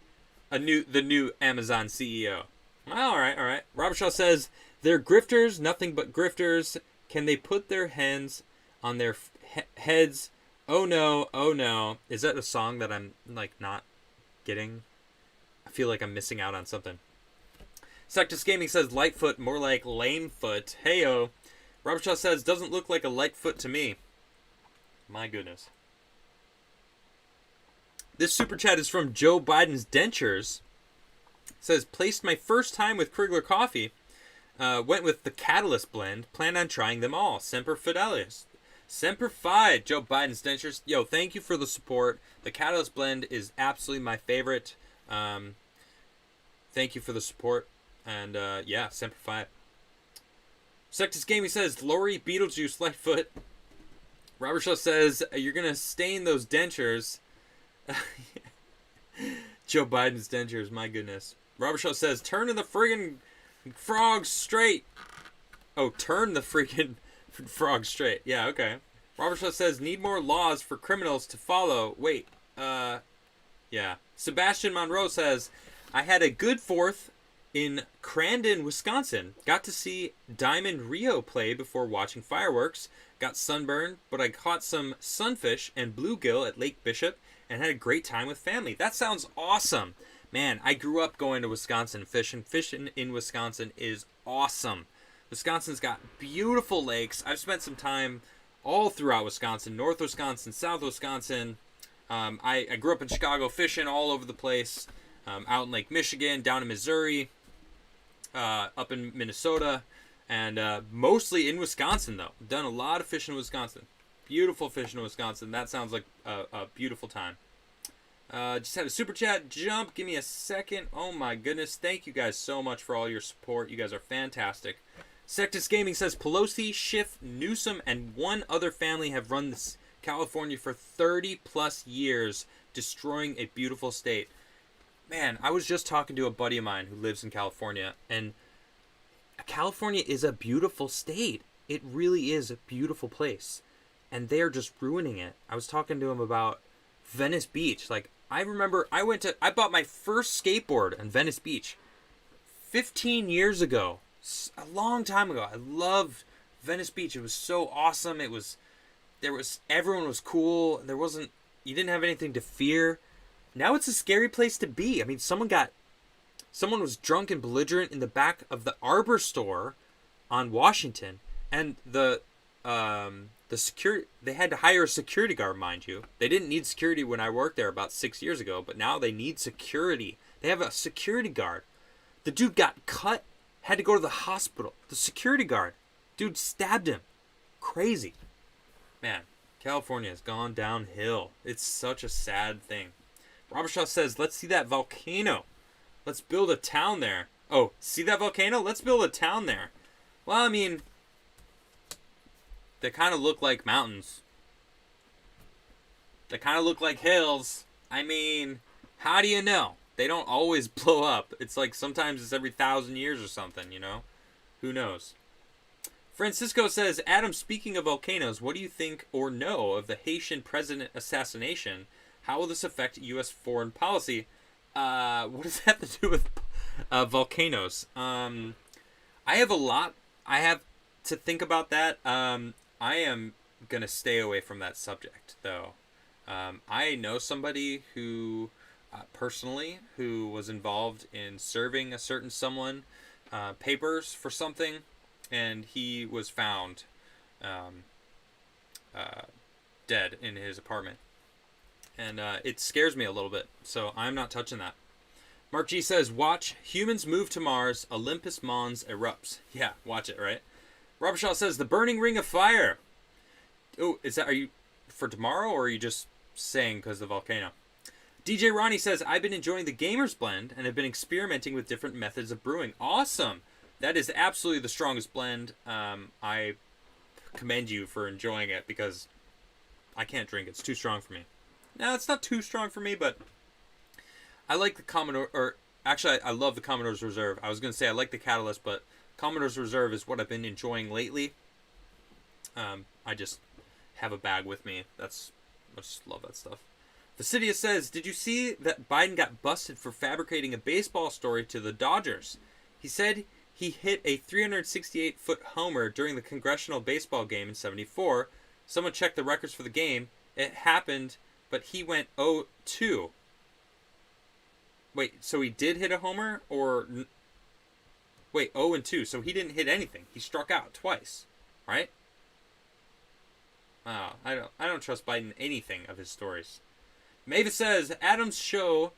the new Amazon CEO. Well, all right. Robert Shaw says, they're grifters, nothing but grifters. Can they put their hands on their heads? Oh no. Is that a song that I'm not getting? I feel like I'm missing out on something. Sectus Gaming says, Lightfoot, more like Lamefoot. Heyo. Robert Shaw says, doesn't look like a Lightfoot to me. My goodness. This super chat is from Joe Biden's Dentures. It says, placed my first time with Crigler coffee. Went with the Catalyst blend. Planned on trying them all. Semper Fidelis. Semper Fi, Joe Biden's Dentures. Yo, thank you for the support. The Catalyst blend is absolutely my favorite. Thank you for the support. And yeah, Semper Fi. Sectus Gaming says, Lori Beetlejuice Lightfoot. Robert Shaw says, you're going to stain those dentures. Joe Biden's dentures, my goodness. Robert Shaw says, turn the friggin' frog straight. Oh, turn the friggin' frog straight. Yeah, okay. Robert Shaw says, need more laws for criminals to follow. Wait, yeah. Sebastian Monroe says, I had a good fourth in Crandon, Wisconsin. Got to see Diamond Rio play before watching fireworks. Got sunburned, but I caught some sunfish and bluegill at Lake Bishop and had a great time with family. That sounds awesome. Man, I grew up going to Wisconsin fishing. Fishing in Wisconsin is awesome. Wisconsin's got beautiful lakes. I've spent some time all throughout Wisconsin, North Wisconsin, South Wisconsin. I grew up in Chicago fishing all over the place, out in Lake Michigan, down in Missouri, up in Minnesota. And mostly in Wisconsin, though. Done a lot of fishing in Wisconsin. Beautiful fishing in Wisconsin. That sounds like a beautiful time. Just had a super chat jump. Give me a second. Oh my goodness. Thank you guys so much for all your support. You guys are fantastic. Sectus Gaming says Pelosi, Schiff, Newsom, and one other family have run this California for 30 plus years, destroying a beautiful state. Man, I was just talking to a buddy of mine who lives in California, and California is a beautiful state. It really is a beautiful place. And they're just ruining it. I was talking to him about Venice Beach. Like, I remember I bought my first skateboard on Venice Beach 15 years ago. A long time ago. I loved Venice Beach. It was so awesome. Everyone was cool. You didn't have anything to fear. Now it's a scary place to be. I mean, someone was drunk and belligerent in the back of the Arbor store on Washington, and the security, they had to hire a security guard, mind you. They didn't need security when I worked there about 6 years ago, but now they need security. They have a security guard. The dude got cut, had to go to the hospital. The security guard, dude stabbed him. Crazy. Man, California has gone downhill. It's such a sad thing. Robert Shaw says, let's see that volcano. Let's build a town there. Oh, see that volcano? Let's build a town there. Well, I mean, they kind of look like mountains. They kind of look like hills. I mean, how do you know? They don't always blow up. It's like sometimes it's every 1,000 years or something, you know? Who knows? Francisco says, Adam, speaking of volcanoes, what do you think or know of the Haitian president assassination? How will this affect U.S. foreign policy? What does that have to do with volcanoes? I have to think about that. I am going to stay away from that subject, though. I know somebody who, personally, who was involved in serving a certain someone papers for something, and he was found dead in his apartment. And it scares me a little bit, so I'm not touching that. Mark G says, watch, humans move to Mars, Olympus Mons erupts. Yeah, watch it, right? Robert Shaw says, the burning ring of fire. Oh, are you for tomorrow, or are you just saying because of the volcano? DJ Ronnie says, I've been enjoying the Gamer's Blend and have been experimenting with different methods of brewing. Awesome. That is absolutely the strongest blend. I commend you for enjoying it, because I can't drink. It's too strong for me. No, it's not too strong for me, but I like the Commodore, or actually I love the Commodore's Reserve. I was going to say I like the Catalyst, but Commodore's Reserve is what I've been enjoying lately. I just have a bag with me. I just love that stuff. Fastidious says, did you see that Biden got busted for fabricating a baseball story to the Dodgers? He said he hit a 368-foot homer during the congressional baseball game in '74. Someone checked the records for the game. It happened, but he went 0-2. Wait, so he did hit a homer? Or... Wait, 0-2. So he didn't hit anything. He struck out twice. Right? Wow, I don't trust Biden anything of his stories. Mavis says, Adam's show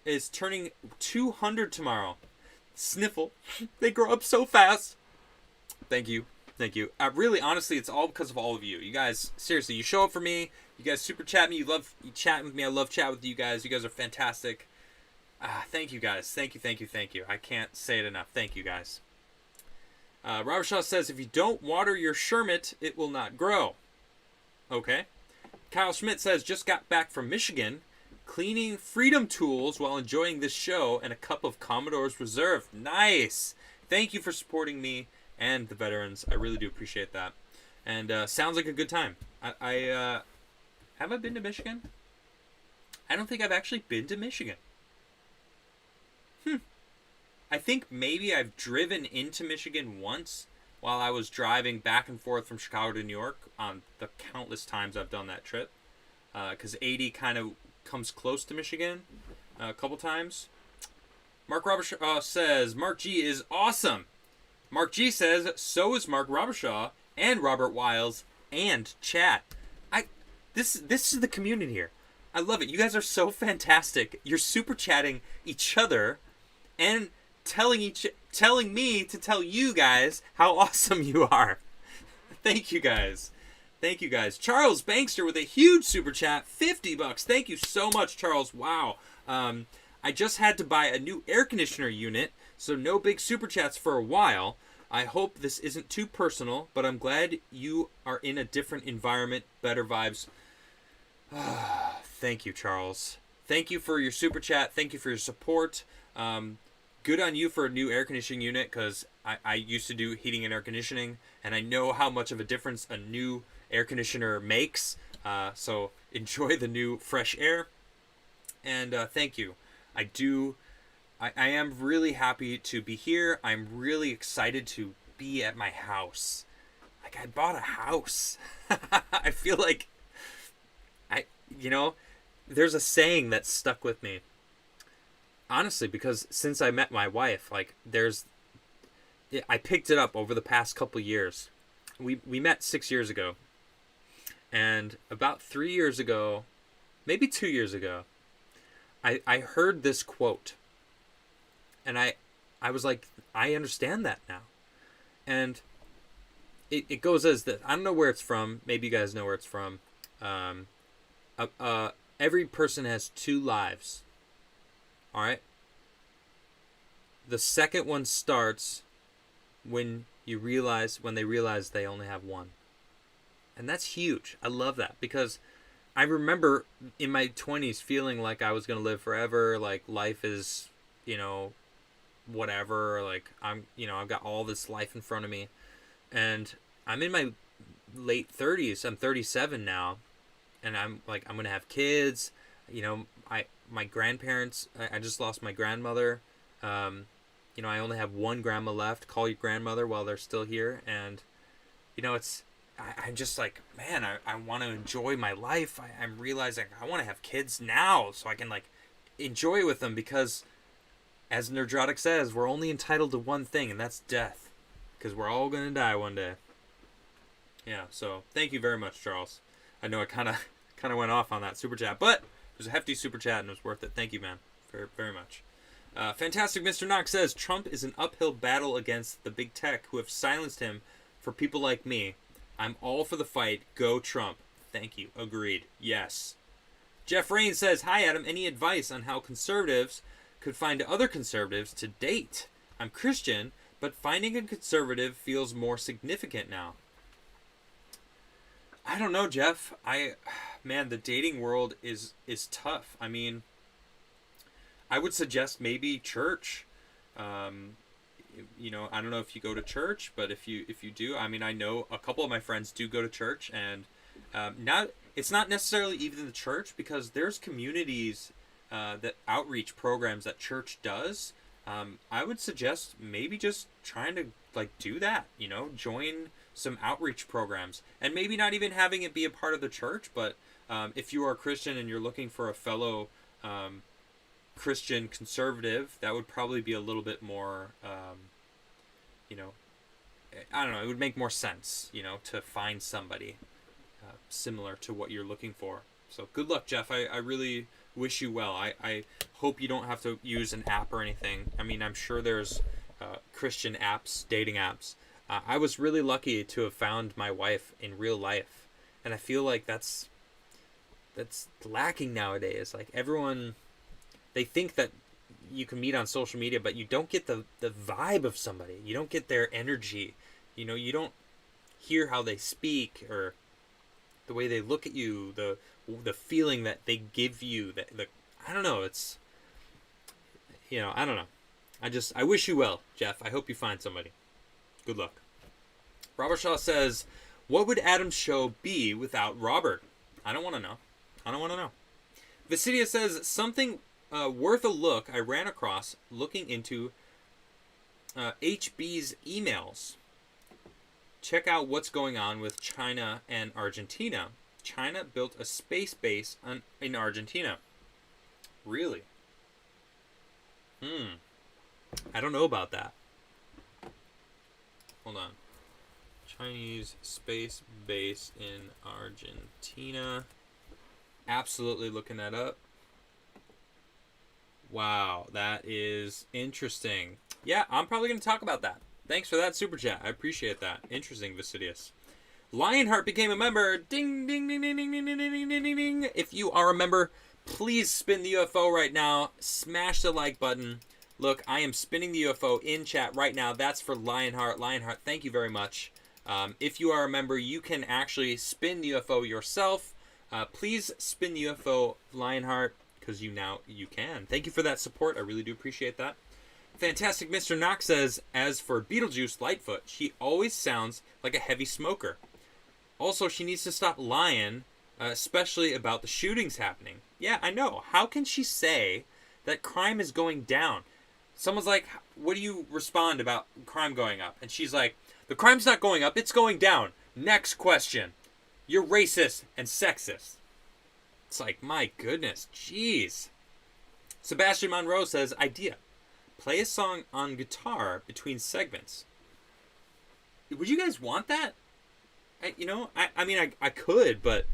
is turning 200 tomorrow. Sniffle. They grow up so fast. Thank you. Thank you. Really, honestly, it's all because of all of you. You guys, seriously, you show up for me. You guys super chat me. You chatting with me. I love chatting with you guys. You guys are fantastic. Thank you, guys. Thank you, thank you, thank you. I can't say it enough. Thank you, guys. Robert Shaw says, if you don't water your Shermit, it will not grow. Okay. Kyle Schmidt says, just got back from Michigan, cleaning Freedom Tools while enjoying this show and a cup of Commodore's Reserve. Nice. Thank you for supporting me and the veterans. I really do appreciate that. And sounds like a good time. Have I been to Michigan? I don't think I've actually been to Michigan. I think maybe I've driven into Michigan once while I was driving back and forth from Chicago to New York on the countless times I've done that trip. Because 80 kind of comes close to Michigan a couple times. Mark Robershaw says, Mark G is awesome. Mark G says, so is Mark Robershaw and Robert Wiles and chat. This is the community here. I love it. You guys are so fantastic. You're super chatting each other and telling telling me to tell you guys how awesome you are. Thank you guys. Thank you guys. Charles Bankster with a huge super chat, $50. Thank you so much, Charles. Wow. I just had to buy a new air conditioner unit, so no big super chats for a while. I hope this isn't too personal, but I'm glad you are in a different environment, better vibes. Thank you, Charles. Thank you for your super chat. Thank you for your support. Good on you for a new air conditioning unit, because I used to do heating and air conditioning, and I know how much of a difference a new air conditioner makes. So enjoy the new fresh air. And thank you. I am really happy to be here. I'm really excited to be at my house. Like, I bought a house. I feel like there's a saying that stuck with me. Honestly, because since I met my wife, like, I picked it up over the past couple years. We met 6 years ago. And about 3 years ago, maybe 2 years ago, I heard this quote. And I was like, I understand that now. And it goes as this. I don't know where it's from. Maybe you guys know where it's from. Every person has 2 lives. All right? The second one starts when they realize they only have one. And that's huge. I love that, because I remember in my 20s feeling like I was going to live forever, like life is, whatever, like I've got all this life in front of me. And I'm in my late 30s. I'm 37 now, and I'm going to have kids. My grandparents, I just lost my grandmother. I only have one grandma left. Call your grandmother while they're still here. And I'm just like, man, I want to enjoy my life. I'm realizing I want to have kids now so I can enjoy it with them, because as Nerdrotic says, we're only entitled to one thing, and that's death, because we're all going to die one day. Yeah, so thank you very much, Charles. I know I kind of went off on that super chat, but it was a hefty super chat and it was worth it. Thank you, man, very, very much. Fantastic Mr. Knox says, Trump is an uphill battle against the big tech who have silenced him for people like me. I'm all for the fight. Go Trump. Thank you. Agreed. Yes. Jeff Rain says, hi, Adam. Any advice on how conservatives could find other conservatives to date? I'm Christian, but finding a conservative feels more significant now. I don't know, Jeff. Man, the dating world is tough. I mean, I would suggest maybe church. I don't know if you go to church, but if you do, I mean, I know a couple of my friends do go to church, and it's not necessarily even the church, because there's communities that outreach programs that church does. I would suggest maybe just trying to do that, join some outreach programs, and maybe not even having it be a part of the church, but if you are a Christian and you're looking for a fellow Christian conservative, that would probably be a little bit more, I don't know, it would make more sense, to find somebody similar to what you're looking for. So good luck, Jeff. I really wish you well. I hope you don't have to use an app or anything. I mean, I'm sure there's Christian apps, dating apps. I was really lucky to have found my wife in real life, and I feel like that's lacking nowadays. Like, everyone, they think that you can meet on social media, but you don't get the vibe of somebody. You don't get their energy. You don't hear how they speak or the way they look at you, the feeling that they give you. I don't know. It's, I don't know. I wish you well, Jeff. I hope you find somebody. Good luck. Robert Shaw says, what would Adam's show be without Robert? I don't want to know. Visidia says, something worth a look I ran across looking into HB's emails. Check out what's going on with China and Argentina. China built a space base in Argentina. Really? I don't know about that. Hold on. Chinese space base in Argentina. Absolutely looking that up. Wow, that is interesting. Yeah, I'm probably going to talk about that. Thanks for that super chat. I appreciate that. Interesting, Vasidius. Lionheart became a member. Ding, ding, ding, ding, ding, ding, ding, ding, ding, ding, ding. If you are a member, please spin the UFO right now. Smash the like button. Look, I am spinning the UFO in chat right now. That's for Lionheart. Lionheart, thank you very much. If you are a member, you can actually spin the UFO yourself. Please spin the UFO, Lionheart, because you can. Thank you for that support. I really do appreciate that. Fantastic Mr. Knox says, as for Beetlejuice Lightfoot, she always sounds like a heavy smoker. Also, she needs to stop lying, especially about the shootings happening. Yeah, I know. How can she say that crime is going down? Someone's like, what do you respond about crime going up? And she's like, the crime's not going up, it's going down. Next question. You're racist and sexist. It's like, my goodness, jeez. Sebastian Monroe says, idea. Play a song on guitar between segments. Would you guys want that? I mean, I could, but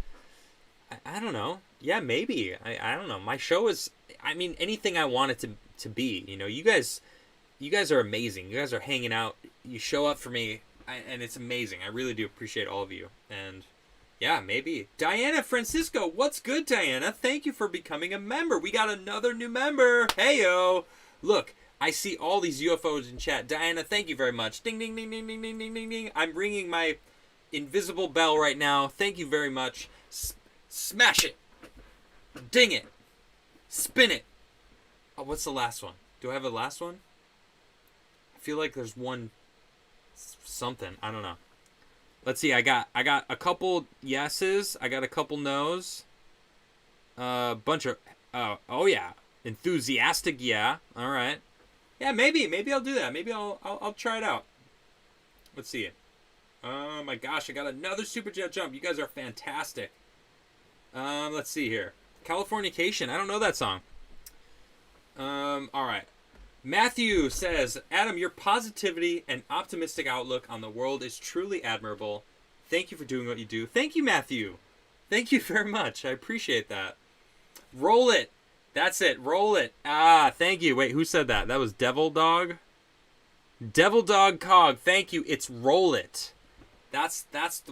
I don't know. Yeah, maybe. I don't know. My show is, I mean, anything I want it to be. You guys are amazing. You guys are hanging out. You show up for me, and it's amazing. I really do appreciate all of you. And yeah, maybe. Diana Francisco, what's good, Diana? Thank you for becoming a member. We got another new member. Heyo. Look, I see all these UFOs in chat. Diana, thank you very much. Ding, ding, ding, ding, ding, ding, ding, ding, ding. I'm ringing my invisible bell right now. Thank you very much. Smash it. Ding it. Spin it. Oh, what's the last one? Do I have a last one? I feel like there's one something. I don't know. Let's see. I got a couple yeses. I got a couple no's. Bunch of oh yeah. Enthusiastic, yeah. All right. Yeah, maybe I'll do that. Maybe I'll try it out. Let's see it. Oh my gosh, I got another super jet jump. You guys are fantastic. Let's see here. Californication. I don't know that song. All right. Matthew says, Adam, your positivity and optimistic outlook on the world is truly admirable. Thank you for doing what you do. Thank you, Matthew. Thank you very much. I appreciate that. Roll it. That's it. Roll it. Ah, thank you. Wait, who said that? That was Devil Dog? Devil Dog Cog. Thank you. It's Roll It. That's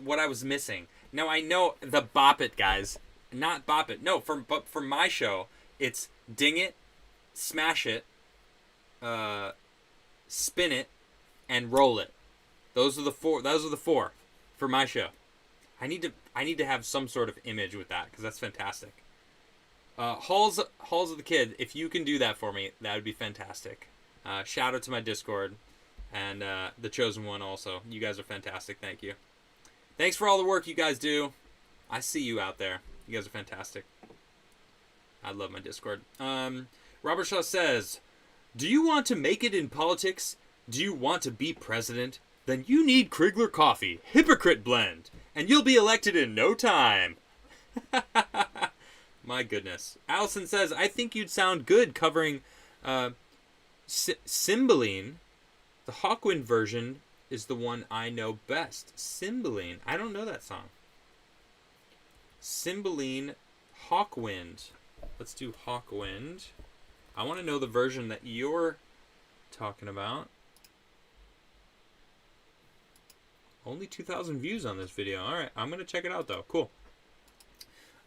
what I was missing. Now, I know the Bop It, guys. Not Bop It. No, but for my show, it's Ding It, Smash It, Spin It, and Roll It. Those are the four for my show. I need to have some sort of image with that, because that's fantastic. Halls of the Kid, if you can do that for me, that would be fantastic. Shout out to my Discord and the Chosen One also. You guys are fantastic. Thank you. Thanks for all the work you guys do. I see you out there. You guys are fantastic. I love my Discord. Robert Shaw says, do you want to make it in politics? Do you want to be president? Then you need Crigler Coffee, Hypocrite Blend, and you'll be elected in no time. My goodness. Allison says, I think you'd sound good covering Cymbeline. The Hawkwind version is the one I know best. Cymbeline. I don't know that song. Cymbeline, Hawkwind. Let's do Hawkwind. I want to know the version that you're talking about. Only 2,000 views on this video. All right, I'm going to check it out, though. Cool.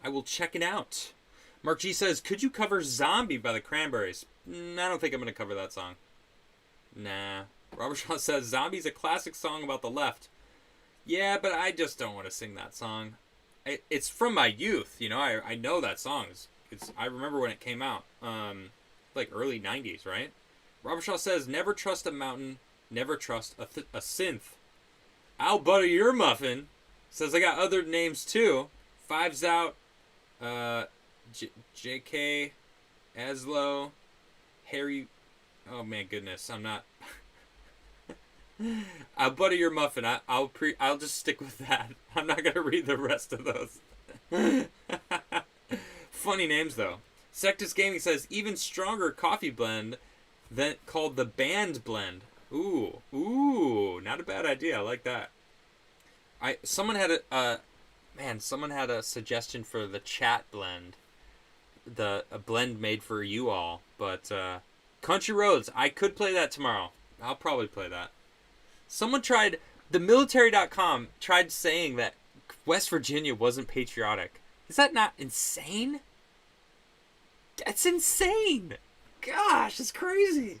I will check it out. Mark G says, could you cover Zombie by the Cranberries? I don't think I'm going to cover that song. Nah. Robert Shaw says, Zombie's a classic song about the left. Yeah, but I just don't want to sing that song. It's from my youth, you know. I know that song. I remember when it came out. Like early 90s, right? Robert Shaw says, never trust a mountain, never trust a synth. I'll butter your muffin. Says, I got other names too. Fives Out, J.K., Aslo, Harry. Oh man, goodness, I'm not. I'll butter your muffin. I'll just stick with that. I'm not gonna read the rest of those. Funny names though. Sectus Gaming says even stronger coffee blend than called the Band Blend. Ooh, not a bad idea. I like that. Someone had a suggestion for the Chat Blend, a blend made for you all. But Country Roads, I could play that tomorrow. I'll probably play that. Someone tried, themilitary.com tried saying that West Virginia wasn't patriotic. Is that not insane? That's insane. Gosh, it's crazy.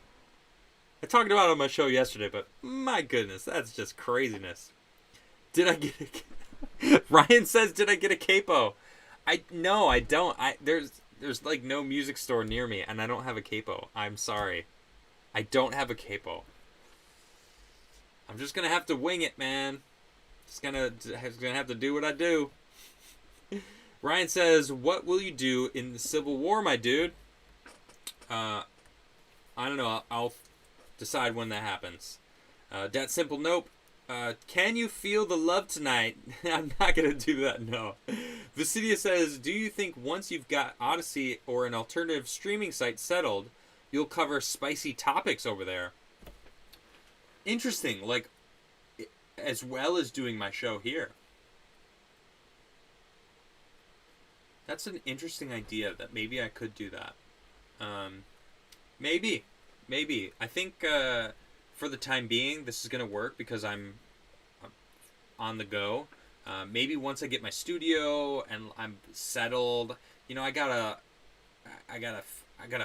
I talked about it on my show yesterday, but my goodness, that's just craziness. Did I get a... Ryan says, did I get a capo? No, I don't. There's like no music store near me, and I don't have a capo. I'm sorry. I don't have a capo. I'm just gonna have to wing it, man. Just gonna have to do what I do. Ryan says, what will you do in the Civil War, my dude? I don't know. I'll decide when that happens. Dat Simple, nope. Can you feel the love tonight? I'm not going to do that, no. Visidia says, do you think once you've got Odyssey or an alternative streaming site settled, you'll cover spicy topics over there? Interesting, like, as well as doing my show here. That's an interesting idea that maybe I could do that. Maybe. I think for the time being, this is going to work because I'm on the go. Maybe once I get my studio and I'm settled, you know, I gotta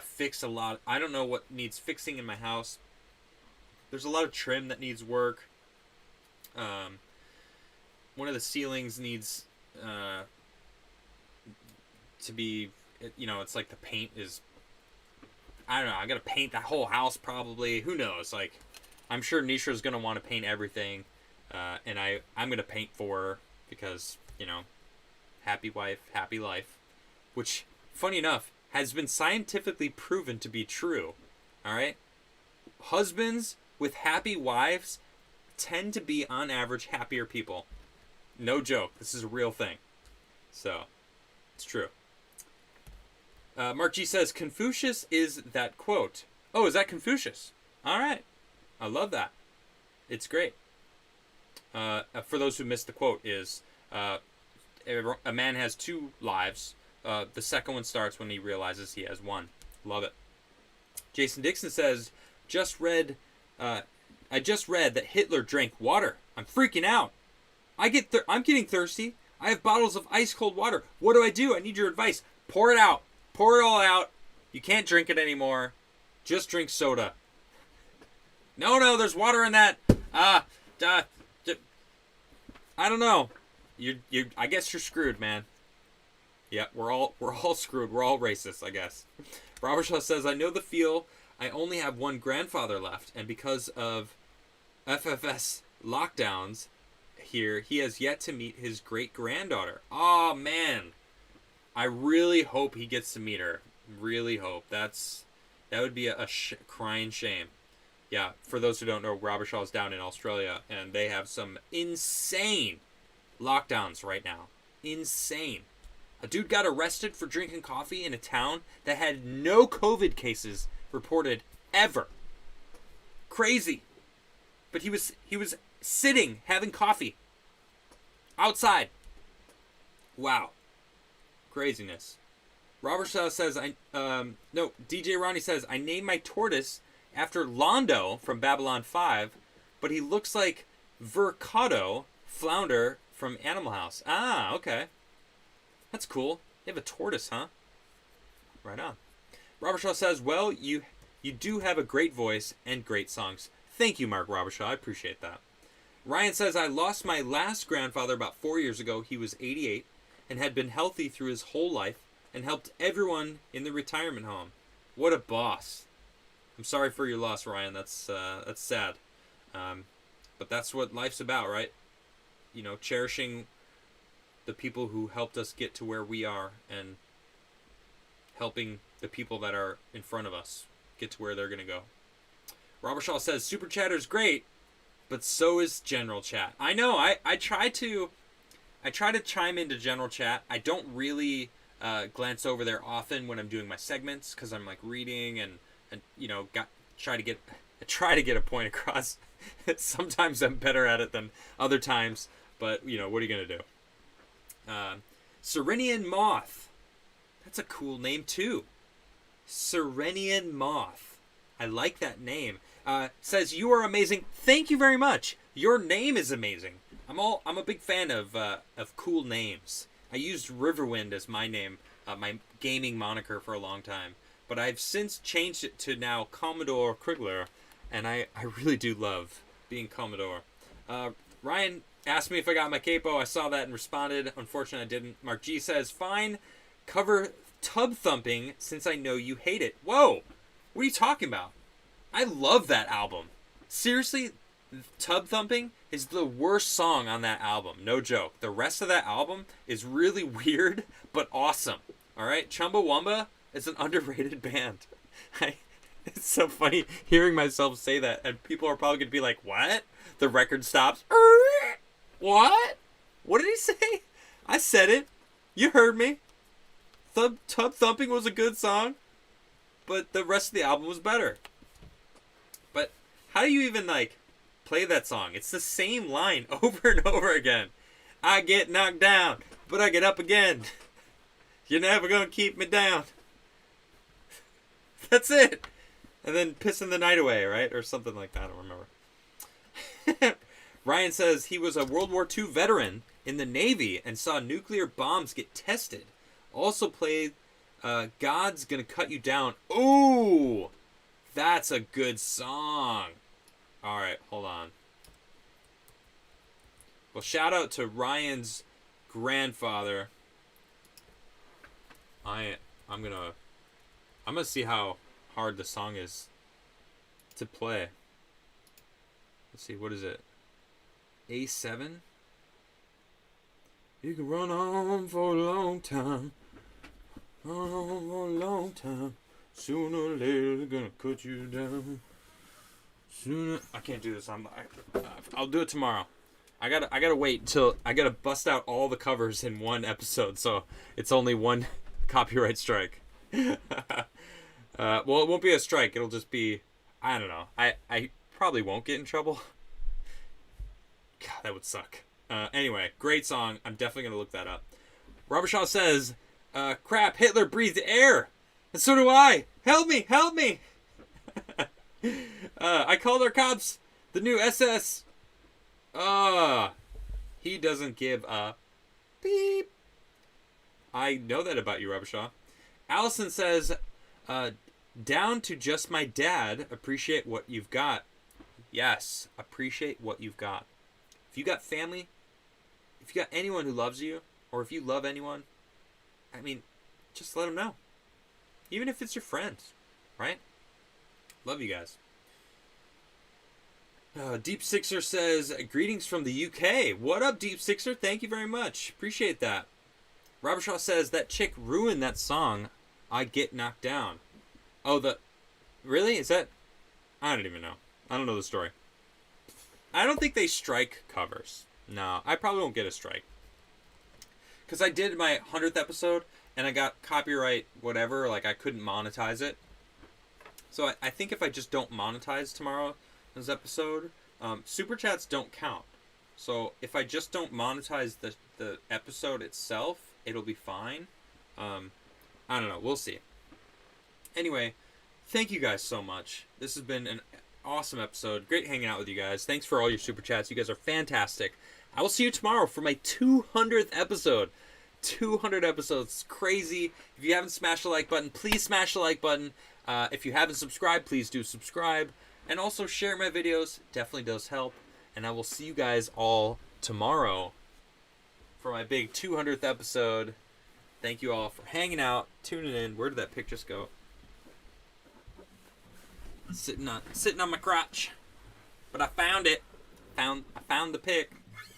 fix a lot. I don't know what needs fixing in my house. There's a lot of trim that needs work. One of the ceilings needs to be, you know, it's like the paint is, I don't know, I gotta paint that whole house probably. Who knows? Like, I'm sure Nisha's gonna want to paint everything. And I'm gonna paint for her because, you know, happy wife, happy life. Which, funny enough, has been scientifically proven to be true. Alright? Husbands with happy wives tend to be, on average, happier people. No joke. This is a real thing. So, it's true. Mark G says, Confucius is that quote. Oh, is that Confucius? Alright. I love that. It's great. For those who missed the quote, is a man has two lives. The second one starts when he realizes he has one. Love it. Jason Dixon says, I just read that Hitler drank water. I'm freaking out. I'm getting thirsty. I have bottles of ice cold water. What do? I need your advice. Pour it out. Pour it all out. You can't drink it anymore. Just drink soda. No, there's water in that. I don't know. I guess you're screwed, man. Yeah, we're all screwed. We're all racist, I guess. Robert Shaw says, I know the feel. I only have one grandfather left, and because of FFS lockdowns here, he has yet to meet his great-granddaughter. Oh, man. I really hope he gets to meet her. Really hope. That would be a crying shame. Yeah, for those who don't know, Robert Shaw's down in Australia, and they have some insane lockdowns right now. Insane. A dude got arrested for drinking coffee in a town that had no COVID cases reported ever. Crazy. But he was sitting, having coffee. Outside. Wow. Craziness. Robert Shaw says, DJ Ronnie says, I named my tortoise after Londo from Babylon 5, but he looks like Vercado, Flounder from Animal House. Ah, okay. That's cool. You have a tortoise, huh? Right on. Robert Shaw says, well, you do have a great voice and great songs. Thank you, Mark Robershaw. I appreciate that. Ryan says, I lost my last grandfather about 4 years ago. He was 88 and had been healthy through his whole life and helped everyone in the retirement home. What a boss. I'm sorry for your loss, Ryan. That's sad. But that's what life's about, right? You know, cherishing the people who helped us get to where we are and helping the people that are in front of us get to where they're going to go. Robert Shaw says, Super Chatter's great, but so is General Chat. I know, I try to chime into General Chat. I don't really glance over there often when I'm doing my segments because I'm like reading and you know, try to get a point across. Sometimes I'm better at it than other times, but you know, what are you going to do? Serenian Moth. That's a cool name too. Serenian Moth. I like that name. says, "You are amazing. Thank you very much. Your name is amazing. I'm a big fan of cool names. I used Riverwind as my name, my gaming moniker for a long time, but I've since changed it to now Commodore Crigler, and I really do love being Commodore." Ryan asked me if I got my capo. I saw that and responded. Unfortunately, I didn't. Mark G says, "Fine, cover Tub Thumping since I know you hate it." Whoa, what are you talking about? I love that album. Seriously, Tub Thumping is the worst song on that album. No joke. The rest of that album is really weird, but awesome. All right? Chumbawamba is an underrated band. It's so funny hearing myself say that, and people are probably going to be like, what? The record stops. What? What did he say? I said it. You heard me. Tub Thumping was a good song, but the rest of the album was better. But how do you even, play that song? It's the same line over and over again. I get knocked down, but I get up again. You're never gonna keep me down. That's it. And then pissing the night away, right? Or something like that. I don't remember. Ryan says he was a World War II veteran in the Navy and saw nuclear bombs get tested. Also played God's Gonna Cut You Down. Ooh! That's a good song. Alright, hold on. Well, shout out to Ryan's grandfather. I'm gonna see how hard the song is to play. Let's see, what is it? A7? You can run on for a long time. Run on for a long time. Sooner or later they're gonna cut you down. Sooner. I can't do this. I'll do it tomorrow. I gotta wait until I gotta bust out all the covers in one episode, so it's only one copyright strike. Well, it won't be a strike. It'll just be, I don't know. I probably won't get in trouble. God, that would suck. Anyway, great song. I'm definitely gonna look that up. Robert Shaw says, "Crap! Hitler breathed air, and so do I. Help me! Help me!" I called our cops. The new SS. He doesn't give a beep. I know that about you, Robert Shaw. Allison says, "Down to just my dad. Appreciate what you've got." Yes, appreciate what you've got. If you got family, if you got anyone who loves you, or if you love anyone, I mean, just let them know. Even if it's your friends, right? Love you guys. Deep Sixer says, "Greetings from the UK." What up, Deep Sixer? Thank you very much. Appreciate that. Robert Shaw says, "That chick ruined that song, I Get Knocked Down." Oh, really? Is that... I don't even know. I don't know the story. I don't think they strike covers. No, I probably won't get a strike. Because I did my 100th episode, and I got copyright whatever, I couldn't monetize it. So I think if I just don't monetize tomorrow's episode, super chats don't count. So if I just don't monetize the episode itself, it'll be fine. I don't know. We'll see. Anyway, thank you guys so much. This has been an awesome episode. Great hanging out with you guys. Thanks for all your super chats. You guys are fantastic. I will see you tomorrow for my 200th episode. 200 episodes. It's crazy. If you haven't smashed the like button, please smash the like button. If you haven't subscribed, please do subscribe. And also share my videos. Definitely does help. And I will see you guys all tomorrow for my big 200th episode. Thank you all for hanging out, tuning in. Where did that pic just go? Sitting on my crotch. But I found it. I found the pic.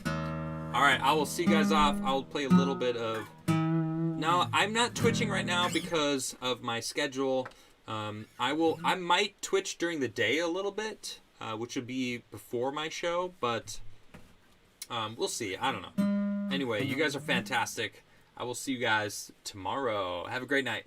Alright, I will see you guys off. I'll play a little bit of... No, I'm not twitching right now because of my schedule. I might twitch during the day a little bit, which would be before my show, but we'll see. I don't know. Anyway, you guys are fantastic. I will see you guys tomorrow. Have a great night.